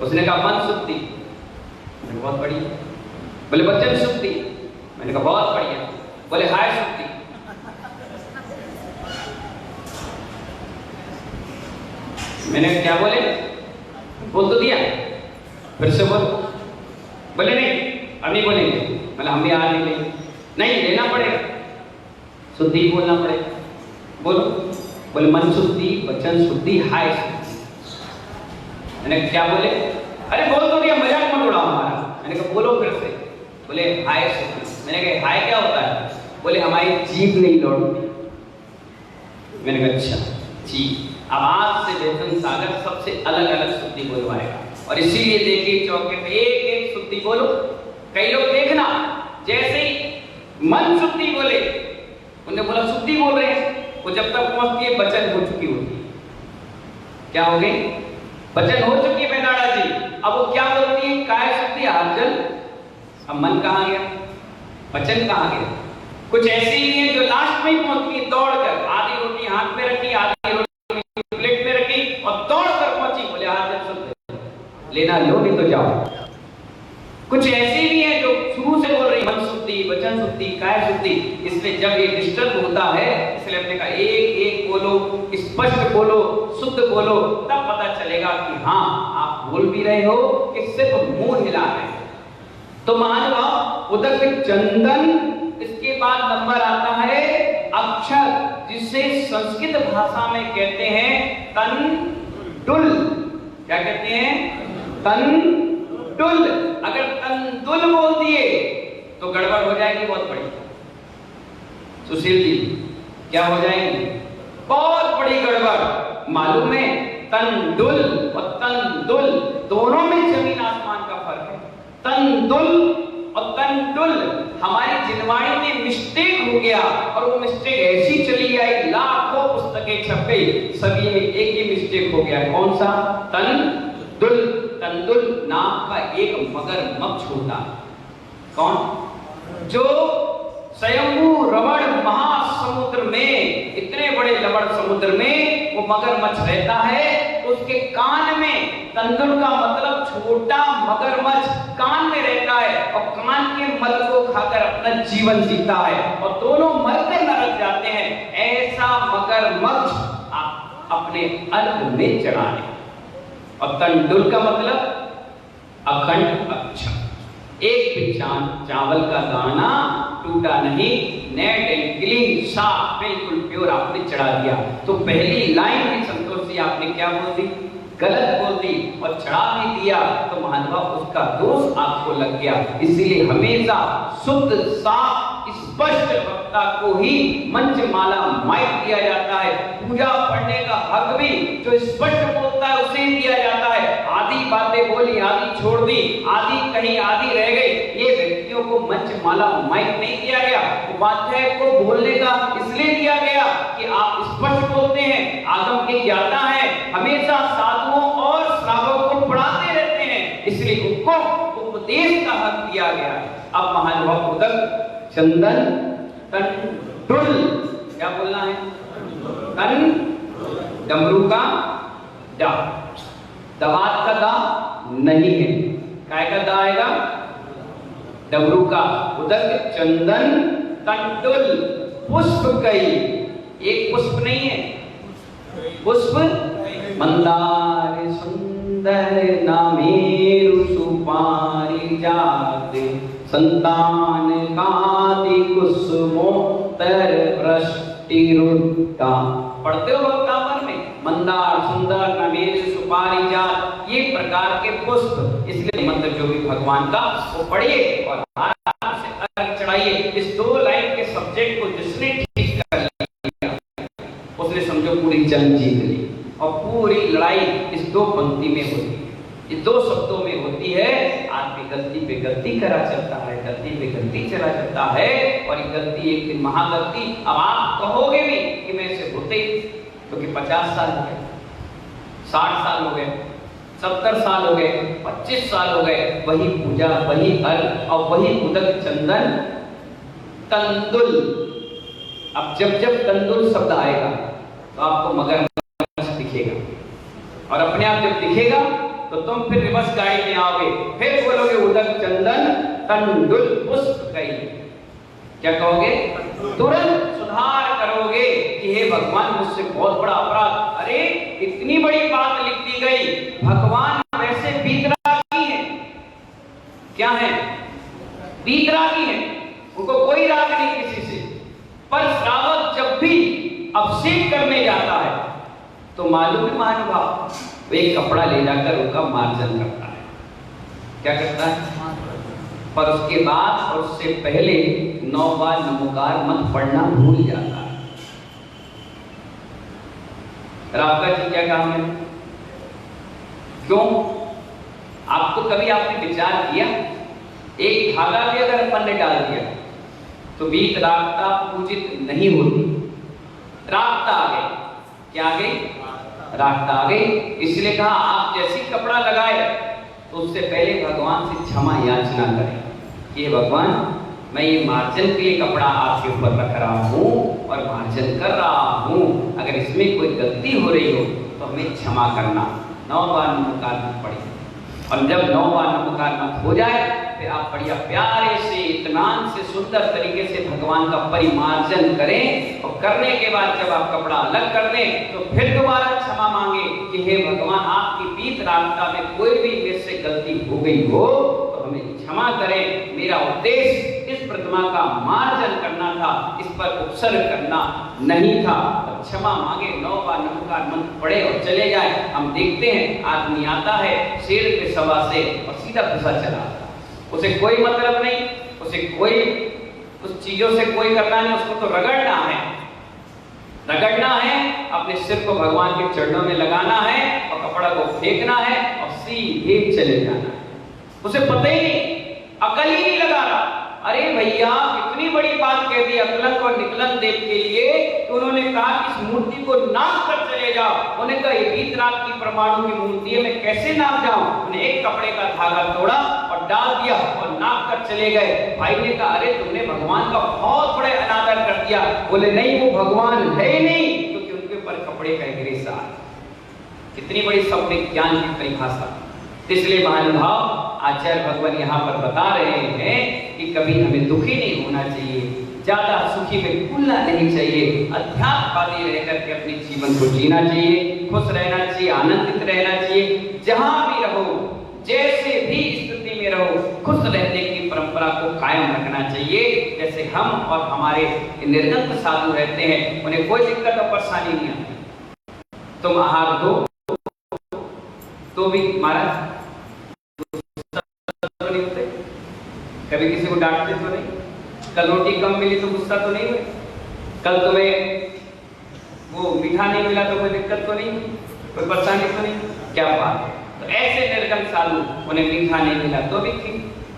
Speaker 1: उसने कहा मन शुद्धि। मैंने बहुत बढ़िया। बोले वचन शुद्धि। मैंने कहा बहुत बढ़िया। बोले हाय शुद्धि। मैंने क्या बोले? बोल तो दिया। फिर से बोल। बोले नहीं अब नहीं बोलेंगे। बोले हम भी आज नहीं लेंगे। नहीं लेना पड़ेगा, शुद्धि बोलना पड़ेगा। बोलो। बोले मन शुद्धि, वचन शुद्धि, हाय शुद्धि। मैंने क्या बोले? अरे बोल तो दिया, मजाक मत उड़ाओ हमारा। मैंने कहा बोलो फिर से। बोले हाय शुद्धि। मैंने कहा हाय क्या होता है? बोले हमारी जीभ नहीं लौटती। मैंने कहा अच्छा जी। अब आज से वेतन सागर सबसे अलग अलग शुद्धि बोलवाएगा। और इसीलिए देखिए चौके पे एक एक शुद्धि बोलो। कई लोग देखना जैसे ही मन शुद्धि बोले, उन्हें बोला शुद्धि बोल रहे हैं, वो जब तक पहुंचती है वचन हो चुकी होती है। क्या हो गई? वचन हो चुकी है बेनाड़ा जी। अब वो क्या बोलती है? काय शुद्धि, आर्जन। अब मन कहाँ गया? वचन कहाँ गया? कुछ ऐसी भी है जो लास्ट में ही पहुंचती है दौड़कर, आधी रोटी हाथ में रखी, आधी रोटी प्लेट में रखी और दौड़कर पहुंची। बोले आर्जन शुद्ध, लेना लो नहीं तो जाओ। कुछ ऐसी भी है जो शुरू से बोल रही मन शुद्धि, वचन शुद्धि, काय शुद्धि। इसलिए जब ये डिस्टर्ब होता है, इसलिए अपने का एक एक बोलो, स्पष्ट बोलो, शुद्ध बोलो, तब पता चलेगा कि हाँ आप बोल भी रहे हो कि सिर्फ मुंह हिला रहे हो। तो महानुभाव, उदक चंदन, इसके बाद नंबर आता है अक्षर, जिसे संस्कृत भाषा में कहते हैं तंडुल। क्या कहते हैं? तंडुल। अगर तंदुल बोल दिए तो गड़बड़ हो जाएगी बहुत बड़ी। सुशील जी, क्या हो जाएगी? बहुत बड़ी गड़बड़। मालूम है तंडुल और तंदुल दोनों में जमीन आसमान का फर्क है। तंदुल और तंडुल, हमारी जिनवाणी में मिस्टेक हो गया और वो मिस्टेक ऐसी चली आई, लाखों पुस्तकें छप गई, सभी में एक ही मिस्टेक हो गया। कौन सा? तंदुल। तंदुल नाम का एक मगरमच्छ होता है। कौन? जो स्वयंभू रबड़ महासमुद्र में, इतने बड़े रबड़ समुद्र में वो मगरमच्छ रहता है। उसके कान में, तंदुल का मतलब छोटा मगरमच्छ कान में रहता है और कान के मल को खाकर अपना जीवन जीता है और दोनों मरकर नरक जाते हैं। ऐसा मगरमच्छ आप अपने अर्थ में चढ़ा लें। और तंडुल का मतलब अखंड अक्षर, एक भी चावल का दाना टूटा नहीं, नेट एंड क्लीन, साफ, बिल्कुल प्योर आपने चढ़ा दिया। तो पहली लाइन में संतोष जी आपने क्या बोल दी? गलत बोल दी और चढ़ा भी दिया, तो महानुभाव उसका दोष आपको लग गया। इसीलिए हमेशा शुद्ध, साफ, स्पष्ट वक्ता को ही मंच माला माइक दिया जाता है। पूजा पढ़ने का हक भी जो स्पष्ट बोलता है उसे ही दिया जाता है। आधी बातें बोली, आधी छोड़ दी, आधी कहीं आधी रह गई, ये व्यक्तियों को मंच माला माइक नहीं दिया गया। उपाध्याय को बोलने का इसलिए दिया गया कि आप स्पष्ट बोलते हैं, आगम के ज्ञाता है, हमेशा साधुओं और श्रावकों को पढ़ाते रहते हैं, इसलिए उनको उपदेश का हक दिया गया। अब महानुभाव, उदक चंदन तंडुल, क्या बोलना है? तन, डमरू का डा, दवात का दा नहीं है, काय का दा आएगा? डमरू का। उदक चंदन तंडुल, पुष्प कई, एक पुष्प नहीं है, पुष्प मंदार सुंदर नामेरु सुपारिजात संतान कादि कुसुमोत्तर वृष्टिरुत्ता। पढ़ते हो वक्तावन में? मंदार, सुंदर, नमेर, सुपारिजात, ये प्रकार के पुष्प। इसलिए मंत्र जो भी भगवान का वो पढ़िए और आराम से अर्घ चढ़ाइए। इस दो लाइन के सब्जेक्ट को जिसने ठीक कर लिया उसने समझो पूरी जंग जीत ली। और पूरी लड़ाई इस दो पंक्ति में होती है, इस दो शब्दों में होती है। आदमी गलती पे गलती करा चलता है, गलती पे गलती चला चलता है और ये गलती एक दिन महागलती। अब आप कहोगे भी कि मैं इसे होते ही, क्योंकि 50 साल हो गए, 60 साल हो गए, 70 साल हो गए, 25 साल हो गए, वही पूजा, वही अर्घ और वही उदक चंदन तंदुल। अब जब जब तंदुल शब्द आएगा तो आपको मगरमच्छ दिखेगा और अपने आप जब दिखेगा तो तुम फिर रिवर्स गाड़ी में आओगे, फिर बोलोगे उदक चंदन तंडुल पुष्प कई। क्या कहोगे? तुरंत सुधार करोगे कि हे भगवान, मुझसे बहुत बड़ा अपराध। अरे इतनी बड़ी बात लिख दी गई, भगवान वैसे वीतरागी है। क्या है? वीतरागी है, उनको कोई राग नहीं किसी से। पर श्रावक जब भी अभिषेक करने जाता है तो मालूम है महानुभाव, वो एक कपड़ा ले जाकर उनका मार्जन करता है। क्या करता है? पर उसके बाद और उससे पहले 9 बार नमोकार मत पढ़ना भूल जाता है। आपका जी क्या काम है? क्यों? आपको कभी आपने विचार किया, एक धागा भी अगर अपन ने डाल दिया तो वीत रागता पूजित नहीं होती, रागता आ गई। क्या आ गई? रागता आ गई। इसलिए कहा आप जैसी कपड़ा लगाए तो उससे पहले भगवान से क्षमा याचना करें कि भगवान, मैं ये मार्जन के लिए कपड़ा आपके ऊपर रख रहा हूँ और मार्जन कर रहा हूँ, अगर इसमें कोई गलती हो रही हो तो हमें क्षमा करना। 9 बार नमोकार मत पढ़िए और जब 9 बार नमोकार मत हो जाए फिर आप बढ़िया प्यारे से इत्मीनान से सुंदर तरीके से भगवान का परिमार्जन करें, और करने के बाद जब आप कपड़ा अलग कर दें तो फिर दोबारा क्षमा मांगे कि हे भगवान, आपकी बीत रास्ता में कोई भी मेरे से गलती हो गई हो तो हमें क्षमा करें। मेरा उद्देश्य इस प्रतिमा का मार्जन करना था, इस पर उपसर्ग करना नहीं था। और क्षमा मांगे, 9 बार नमस्कार मंत्र पढ़े और चले जाए। हम देखते हैं आदमी आता है शेर पे सवा से और सीधा घुसा चला आता, उसे कोई मतलब नहीं, उसे कोई उस चीजों से कोई करना नहीं, उसको तो रगड़ना है, रगड़ना है, अपने सिर को भगवान के चरणों में लगाना है और कपड़ा को फेंकना है और सीधे चले जाना है। उसे पता ही नहीं, अकल ही नहीं लगा रहा। अरे भैया, इतनी बड़ी बात कह दी अकलंक और निकलंक देव के लिए कि उन्होंने कहा इस मूर्ति को नाप कर चले जाओ। उन्होंने कहा ये बीत रात की परमाणु की मूर्ति है, मैं कैसे नाप जाऊं? उन्हें एक कपड़े का धागा तोड़ा और डाल दिया और नाप कर चले गए। भाई ने कहा अरे तुमने भगवान का बहुत बड़े अनादर कर दिया। बोले नहीं, वो भगवान है ही नहीं, क्योंकि उनके ऊपर कपड़े का एक रेशा है। कितनी बड़ी शब्दिक ज्ञान की परिभाषा। इसलिए महानुभाव, आचार्य भगवान यहाँ पर बता रहे हैं कि कभी हमें दुखी नहीं होना चाहिए, ज्यादा सुखी में भूलना नहीं चाहिए, अध्यात्मवादी रह करके अपने जीवन को जीना चाहिए, खुश रहना चाहिए, आनंदित रहना चाहिए। जहां भी रहो, जैसे भी स्थिति में रहो, खुश रहने की परंपरा को कायम रखना चाहिए। जैसे हम और हमारे निर्गत साधु रहते हैं, उन्हें कोई दिक्कत और परेशानी नहीं आती। तुम आहार दो तो भी महाराज नहीं होते, कभी किसी को डांटते तो नहीं, कल रोटी कम मिली तो गुस्सा तो नहीं हुए, कल तुम्हें वो मीठा नहीं मिला तो कोई दिक्कत तो नहीं, कोई परेशानी तो नहीं, क्या बात है। तो ऐसे निर्गम साधु, उन्हें मीठा नहीं मिला तो भी ठीक,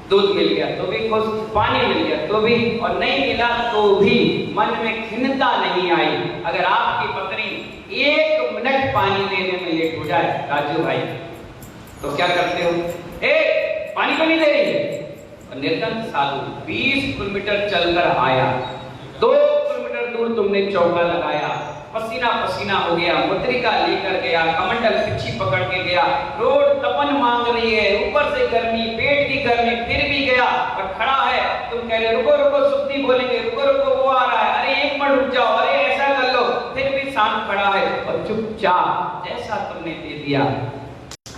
Speaker 1: दूध मिल गया तो भी खुश, पानी मिल गया तो भी, और नहीं मिला तो भी मन में खिन्नता नहीं आई। अगर आपकी पत्नी 1 मिनट पानी देने में लेट हो जाए राजू भाई, तो क्या करते हो? पानी तो नहीं दे रही है। और निर्गम साधु 20 किलोमीटर चलकर आया, 2 किलोमीटर दूर तुमने चौका लगाया, पसीना पसीना हो गया, मुद्रिका लेकर गया, कमंडल पिछी पकड़ के गया, रोड तपन मांग रही है, ऊपर से गर्मी, पेट की गर्मी, फिर भी गया और खड़ा है। तुम कह रहे रुको रुको, सुक्ति बोलेंगे, रुको रुको वो आ रहा है, अरे 1 मिनट रुक जाओ, अरे ऐसा कर लो, फिर भी शांत खड़ा है और चुपचाप जैसा तुमने दे दिया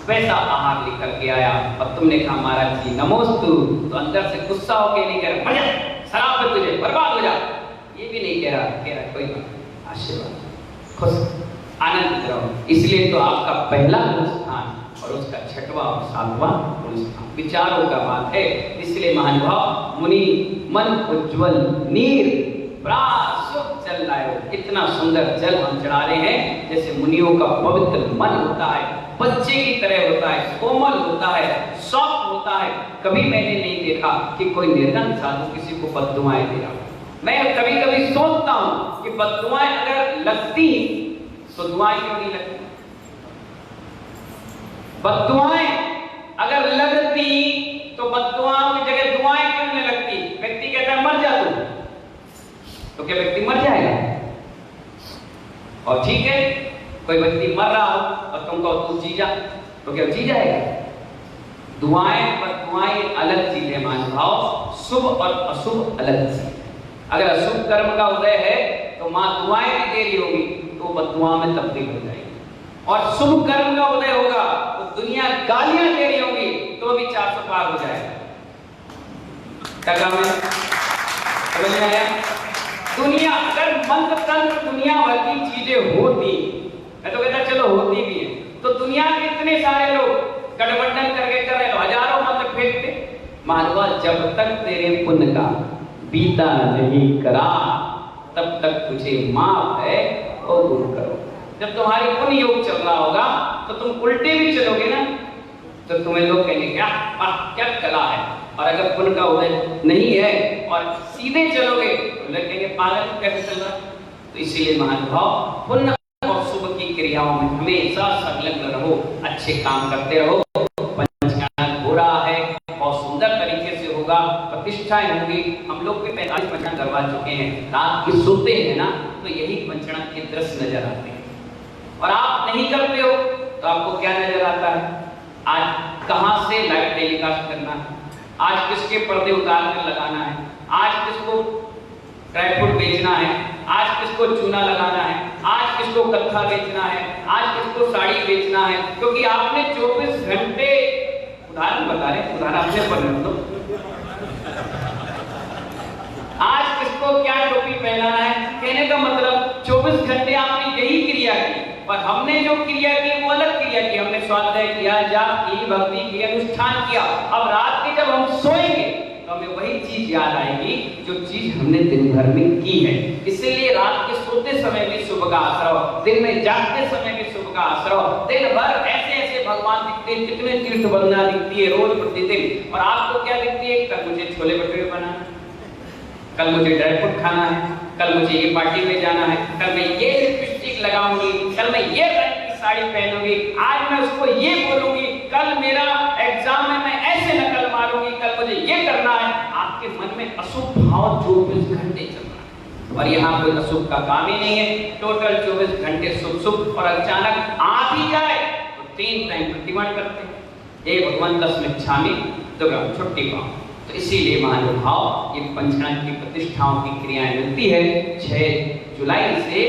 Speaker 1: वैसा आहार लेकर के आया। और तुमने कहा महाराज जी नमोस्तु, तो अंदर से गुस्सा होके नहीं कह रहा शराब पे तुझे बर्बाद हो जा, ये भी नहीं कह रहा कोई आशीर्वाद, खुश आनंदित रहो। इसलिए तो आपका पहला गुणस्थान और उसका 6वां और 7वां गुणस्थान विचारों का बात है। इसलिए महानुभाव, मुनि मन उज्ज्वल नीर बड़ा शुद्ध जल लाए, इतना सुंदर जल हम चढ़ा रहे हैं जैसे मुनियों का पवित्र मन होता है, बच्चे की तरह होता है, कोमल होता है, सॉफ्ट होता है। कभी मैंने नहीं देखा कि कोई निर्गम साधु किसी को बद्दुआएं दे रहा। मैं कभी कभी सोचता हूं कि बद्दुआएं अगर लगती तो दुआएं क्यों नहीं लगती? बद्दुआएं अगर लगती तो बद्दुआओं की जगह दुआएं क्यों नहीं लगती? व्यक्ति कहता है मर जा तू, तो क्या व्यक्ति मर जाएगा? और ठीक है, कोई व्यक्ति मर रहा हो और तुम कहो तू जी जा, तो क्या जी जाएगा? दुआएं बद्दुआएं अलग चीज है महानुभाव, शुभ और अशुभ अलग चीज। अगर अशुभ कर्म का उदय है तो मां दुआएं भी दे रही होगी तो बद्दुआ में तब्दील हो जाएगी, और शुभ कर्म का उदय होगा तो दुनिया गालियां दे रही होगी तो भी 400 पार हो जाएगा। क्या काम है? समझ में आया? दुनिया अगर मंत्र तंत्र दुनिया भर की चीजें होती, मैं तो कहता चलो होती भी है, तो दुनिया के इतने सारे लोग गठबंधन करके कर रहे तो हजारों मंत्र फेंकते। मानवा जब तक तेरे पुण्य का बीता नहीं करा तब तक तुझे माफ है और दूर करो। जब तुम्हारी पुण्य योग चल रहा होगा तो तुम उल्टे भी चलोगे ना, तो तुम्हें लोग कहेंगे क्या क्या कला है। और अगर पुण्य का उदय नहीं है और सीधे चलोगे तो लोग कहेंगे पागल कैसे चल रहा। तो इसीलिए महानुभाव, पुण्य और शुभ की क्रियाओं में हमेशा संलग्न रहो, अच्छे काम करते रहो। पंचकान हो रहा है, बहुत सुंदर तरीके से होगा, प्रतिष्ठाएं होंगी। हम लोग भी 45 पंचकान करवा चुके हैं। रात की सोते हैं ना तो यही पंचकान के दृश्य नजर आते हैं, और आप नहीं करते हो तो आपको क्या नजर आता है? आज कहां से लाइव टेलीकास्ट करना है, आज किसके पर्दे उतार कर लगाना है, आज किसको ड्राई फ्रूट बेचना है, आज किसको चूना लगाना है, आज किसको कत्था बेचना है, आज किसको साड़ी बेचना है, क्योंकि आपने 24 घंटे, उदाहरण बता रहे, उदाहरण अपने पर रख दो, आज किसको क्या टोपी पहनाना है। कहने का मतलब 24 घंटे आपने यही क्रिया की, पर हमने जो क्रिया की वो अलग क्रिया की। हमने स्वाध्याय किया, जाप की, भक्ति की, अनुष्ठान किया। अब रात के जब हम सोएंगे तो हमें वही चीज याद आएगी जो चीज हमने दिन भर में की है। इसीलिए रात के सोते समय भी शुभ का आश्रव, दिन में जागते समय भी शुभ का आश्रव। दिन भर ऐसे ऐसे भगवान दिखते हैं, कितने तीर्थ वंदना दिखती है रोज प्रतिदिन। और आपको क्या दिखती है, कल मुझे छोले भटूरे बनाना, कल मुझे ड्राई फ्रूट खाना है, कल मुझे ये पार्टी में जाना है, कल मैं ये लिपस्टिक लगाऊंगी, कल मैं ये रंग की साड़ी पहनूंगी, आज मैं उसको ये बोलूंगी, कल मेरा एग्जाम में मैं ऐसे नकल मारूंगी, कल मुझे ये करना है। आपके मन में अशुभ भाव 24 घंटे चल रहा है, और यहाँ कोई अशुभ का काम ही नहीं है। टोटल 24 घंटे शुभ शुभ, और अचानक आ भी जाए तो 3 टाइम प्रतिमाण करते हैं, हे भगवान तस्मिच्छामि दुर्गा छुट्टी पाओ। तो इसीलिए महानुभाव ये पंचांग की प्रतिष्ठाओं की क्रियाएं मिलती है। 6 जुलाई से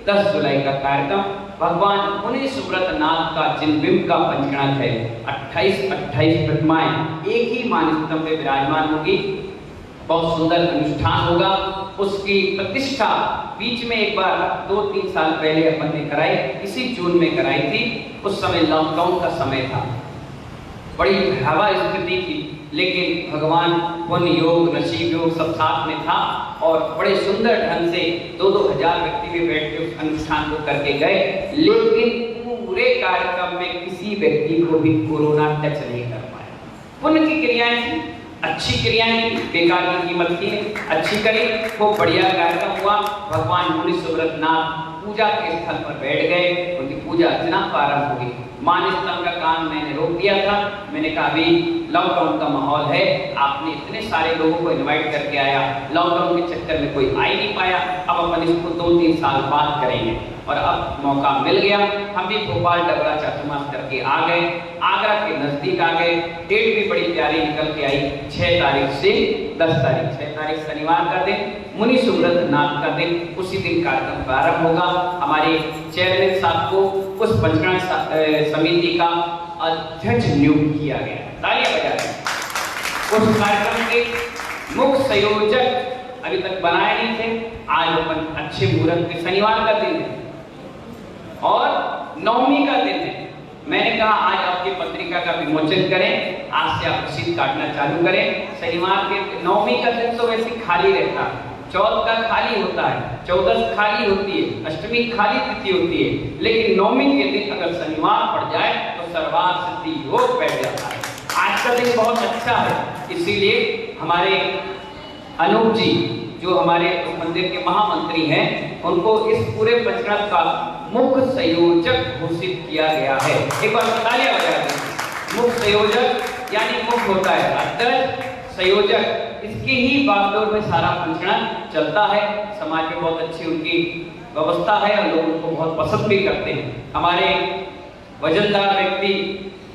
Speaker 1: 10 जुलाई का कार्यक्रम भगवान मुनि सुब्रतनाथ का जिनबिंब का पंचगणक है। 28 प्रतिमाएं एक ही मानस्तंभ पे विराजमान होगी, बहुत सुंदर अनुष्ठान होगा। उसकी प्रतिष्ठा बीच में एक बार 2-3 साल पहले अपन ने कराई, इसी जून में कराई थी। उस समय लॉकडाउन का समय था, बड़ी भयावह स्थिति थी, लेकिन भगवान पुण्य योग, नसीब योग सब साथ में था, और बड़े सुंदर ढंग से 2-2 हजार व्यक्ति भी बैठ के उस अनुष्ठान को करके गए। लेकिन पूरे कार्यक्रम में किसी व्यक्ति को भी कोरोना टच नहीं कर पाया। पुण्य की क्रियाएं थी, अच्छी क्रियाएं थी, बेकार की कीमत थी, अच्छी करी, वो बढ़िया कार्यक्रम हुआ। भगवान मुनि सुब्रतनाथ पूजा के स्थल पर बैठ गए, उनकी पूजा अर्चना प्रारंभ हो गई। मानस्तंभ का काम मैंने रोक दिया था, मैंने कहा अभी लॉकडाउन का माहौल है, आपने इतने सारे लोगों को इनवाइट करके आया, लॉकडाउन के चक्कर में कोई आ ही नहीं पाया, अब अपन इसको 2-3 साल बाद करेंगे। और अब मौका मिल गया, हम भी भोपाल डबरा चातुर्मास करके आ गए, आगरा के नजदीक आ गए। डेट भी बड़ी प्यारी निकल के आई, 6 तारीख से 10 तारीख, 6 तारीख शनिवार का दिन, मुनि सुब्रतनाथ का दिन, उसी दिन कार्यक्रम प्रारंभ होगा। हमारे चेयरमैन साहब को उस पंचगण समिति का अध्यक्ष नियुक्त किया गया, तालियां बजा दें। उस कार्यक्रम के मुख्य संयोजक अभी तक बनाए नहीं थे। आज अपन अच्छे मुहूर्त के शनिवार का दिन है और नवमी का दिन है। मैंने कहा आज आपकी पत्रिका का विमोचन करें, आज से आप रसीद काटना चालू करें। शनिवार के नवमी का दिन तो वैसे खाली रहता है, 14 का खाली होता है, 14 खाली होती है, अष्टमी खाली तिथि होती है, लेकिन नवमी के दिन अगर शनिवार पड़ जाए तो सर्वार्थ सिद्धि योग बैठ जाता है। आज का दिन बहुत अच्छा है, इसीलिए हमारे अनूप जी जो हमारे मंदिर के महामंत्री हैं, उनको इस पूरे पंचगण का मुख्य संयोजक घोषित किया गया है। एक बार तालियां बजा दें। मुख्य संयोजक यानी मुख्य होता है अध्यक्ष, संयोजक, इसकी ही बागडोर में सारा पंचगण चलता है। समाज में बहुत अच्छी उनकी व्यवस्था है और लोग उनको बहुत पसंद भी करते हैं। हमारे वजनदार व्यक्ति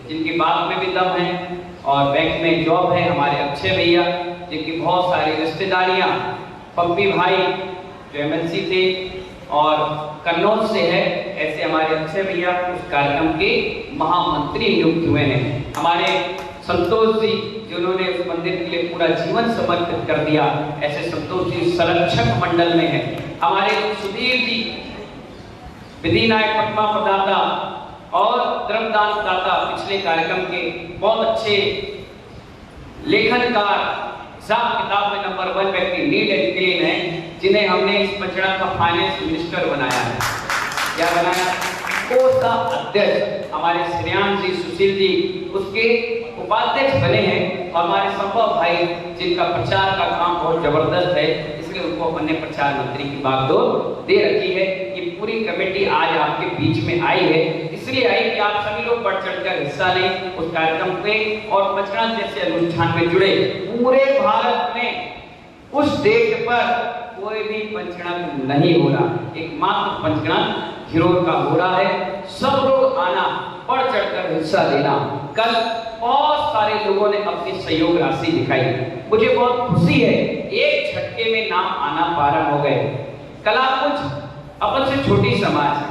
Speaker 1: जिनकी बात में भी दम है और बैंक में जॉब है, हमारे अक्षय भैया जिनकी बहुत सारी रिश्तेदारियां, पप्पी भाई जो एमएलसी थे और कन्नौज से है, ऐसे हमारे अक्षय भैया उस कार्यक्रम के महामंत्री नियुक्त हुए हैं। हमारे संतोष जी जिन्होंने उस मंदिर के लिए पूरा जीवन समर्पित कर दिया, ऐसे संतोष जी संरक्षक मंडल में है। हमारे सुधीर जी विधि नायक पद्मा प्रदाता और द्रव्यदान दाता, पिछले कार्यक्रम के बहुत अच्छे लेखनकार, हिसाब किताब में नंबर 1 व्यक्ति, नीट एंड क्लीन है, जिन्हें हमने इस पंचगण का फाइनेंस मिनिस्टर बनाया है। क्या बनाया? कोष का अध्यक्ष हमारे श्रेयांश जी, सुशील जी उसके उपाध्यक्ष बने हैं। और हमारे संभव भाई जिनका प्रचार का काम बहुत जबरदस्त है, इसलिए उनको अपन ने प्रचार मंत्री की बागडोर दे रखी है। ये पूरी कमेटी आज आपके बीच में आई है, इसलिए आई कि आप सभी लोग बढ़ चढ़कर हिस्सा लें उस कार्यक्रम पे और पंचगण जैसे अनुष्ठान में जुड़े। पूरे भारत में उस डेट पर कोई भी पंचगण नहीं हो रहा, एकमात्र पंचगण घिरोर का हो रहा है। सब लोग आना, बढ़ चढ़कर हिस्सा लेना। कल बहुत सारे लोगों ने अपनी सहयोग राशि दिखाई, मुझे बहुत खुशी है। एक झटके में नाम आना प्रारंभ हो गए। कला कुछ अपन से छोटी समाज है,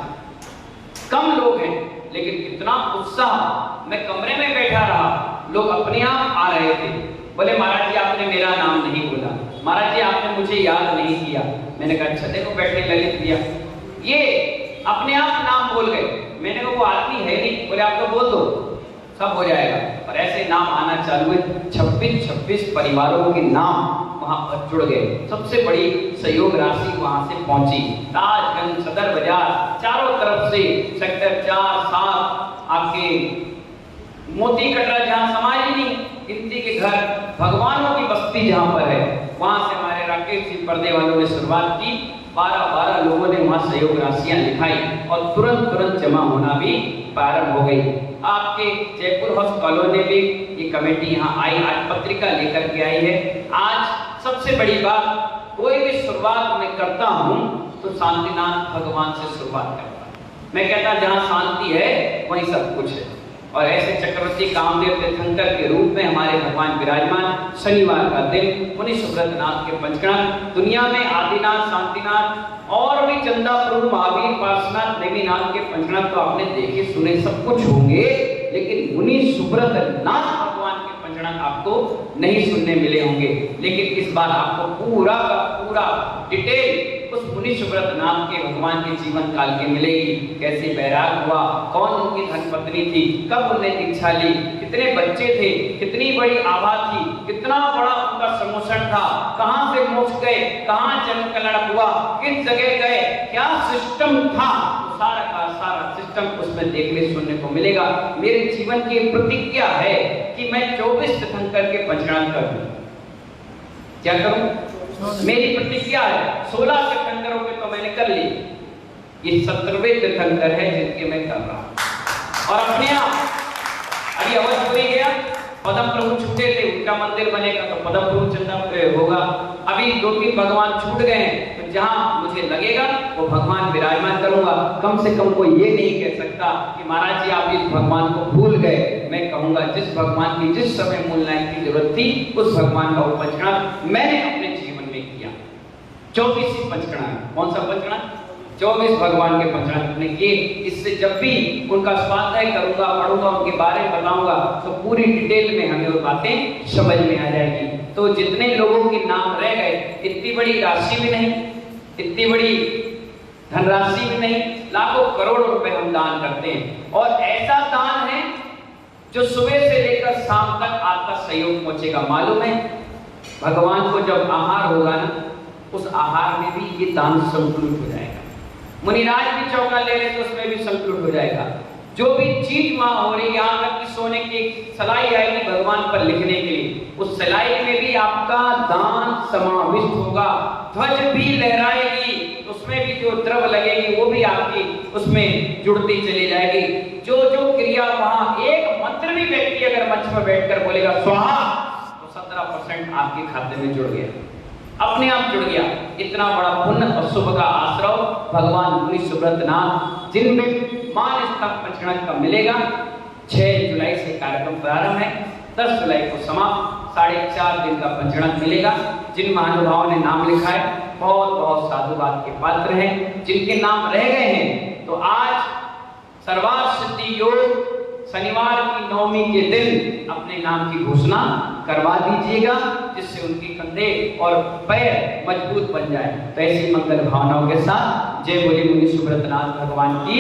Speaker 1: कम लोग हैं, लेकिन कितना उत्साह। मैं कमरे में बैठा रहा, लोग अपने आप आ रहे थे। बोले महाराज जी आपने मेरा नाम नहीं बोला, महाराज जी आपने मुझे याद नहीं किया। मैंने कहा अच्छा देखो बैठे ललित भैया, ये अपने आप नाम बोल गए। मैंने कहा वो आदमी है नहीं, बोले आप तो बोल दो सब हो जाएगा। और ऐसे नाम आना चालू है। 26 परिवारों के नाम वहां पर जुड़ गए। सबसे बड़ी सहयोग राशि वहां से पहुंची। ताजगंज, सदर बाजार, चारों तरफ से सेक्टर 4, 7 आपके मोती कटरा, जहां समाज ही नहीं, गिनती के घर, भगवानों की बस्ती जहां पर है, वहां से हमारे राकेश जी पर्दे वालों ने शुरुआत की। 12 लोगों ने वहां सहयोग राशियां लिखाई और तुरंत जमा होना भी प्रारंभ हो गई। आपके जयपुर हाउस कॉलोनी भी ये कमेटी यहाँ आई, आज पत्रिका लेकर के आई है। आज सबसे बड़ी बात, कोई भी शुरुआत मैं करता हूँ तो शांतिनाथ भगवान से शुरुआत करता हूँ। मैं कहता जहाँ शांति है वहीं सब कुछ है। और ऐसे चक्रवर्ती कामदेव तीर्थंकर के रूप में हमारे भगवान विराजमान। शनिवार का दिन मुनि सुब्रतनाथ के पंचकनाथ, दुनिया में आदिनाथ, शांतिनाथ और भी चंदा प्रभु, महावीर, पार्श्वनाथ, देवीनाथ के पंचकनाथ तो आपने देखे सुने सब कुछ होंगे, लेकिन मुनि सुब्रतनाथ भगवान के पंचकनाथ आपको नहीं सुनने मिले होंगे। लेकिन इस बार आपको पूरा का पूरा डिटेल उस मुनि सुब्रतनाथ के भगवान के जीवन काल के मिलेगी। कैसे बैराग हुआ, कौन उनकी धर्मपत्नी थी, कब उन्हें दीक्षा ली, कितने बच्चे थे, कितनी बड़ी आभा थी, कितना बड़ा उनका समोषण था, कहां से मोक्ष गए, कहां जन्म कल्याण हुआ, किस जगह गए, क्या सिस्टम था, सारा का सारा सिस्टम उसमें देखने सुनने को मिलेगा। मेरे जीवन की प्रतिज्ञा है कि मैं 24 तीर्थंकर के पंचकनाथ करूं। क्या करूं? मेरी प्रतिज्ञा है। 16 तीर्थंकरों के तो मैंने कर ली, ये 17वें तीर्थंकर है जिनके मैं कर रहा हूं। और अपने आप अभी अवधपुरी गया, पदम प्रभु छूटे थे, उनका मंदिर बनेगा तो पदम प्रभु चंदा होगा। अभी 2-3 भगवान छूट गए हैं, तो जहां मुझे लगेगा वो भगवान विराजमान करूंगा। कम से कम कोई ये नहीं कह सकता कि महाराज जी आप इस भगवान को भूल गए। मैं कहूंगा जिस भगवान की जिस समय मूल नायक की जरूरत थी, उस भगवान का पंचकनाथ मैंने अपने जीवन में किया। 24 पंचकनाथ। कौन सा पंचकनाथ? 24 भगवान के पंचकनाथ ने किए। इससे जब भी उनका स्वाध्याय करूंगा, पढ़ूंगा, उनके बारे में बताऊंगा तो पूरी डिटेल में हमें वो बातें समझ में आ जाएगी। तो जितने लोगों के नाम रह गए, इतनी बड़ी राशि भी नहीं, इतनी बड़ी धनराशि भी नहीं, लाखों करोड़ों रुपए हम दान करते हैं। और ऐसा दान है जो सुबह से लेकर शाम तक आपका सहयोग पहुंचेगा। मालूम है भगवान को जब आहार होगा ना, उस आहार में भी ये दान संकलित हो जाएगा। मुनिराज भी चौका ले रहे तो उसमें भी संकलित हो जाएगा। जो भी चीज मां हो रही, यहाँ तक कि सोने की सलाई आएगी भगवान पर लिखने के लिए, उस सलाई में भी आपका दान समाविष्ट होगा। ध्वज भी लहराएगी, उसमें भी जो द्रव लगेगी वो भी आपकी उसमें जुड़ती चली जाएगी। जो जो क्रिया वहां, एक मंत्र भी व्यक्ति अगर मंच पर बैठकर बोलेगा स्वाहा, तो 17% आपके खाते में जुड़ गया, अपने आप जुड़ गया। इतना बड़ा पुण्य और शुभ का आश्रय भगवान मुनि सुब्रतनाथ, जिनमें मान स्थान पंचकनाथ का मिलेगा। 6 जुलाई से कार्यक्रम प्रारंभ है, 10 जुलाई को समाप्त। 4.5 दिन का पंचकनाथ मिलेगा। जिन महानुभावों ने नाम लिखा है बहुत बहुत साधुवाद के पात्र हैं। जिनके नाम रह गए हैं तो आज सर्वार्थ सिद्धि योग शनिवार की 9वीं के दिन अपने नाम की घोषणा करवा दीजिएगा, जिससे उनकी कंधे और पैर मजबूत बन जाए। तो ऐसी मंगल भावनाओं के साथ जय बोली मुनि सुब्रतनाथ भगवान की।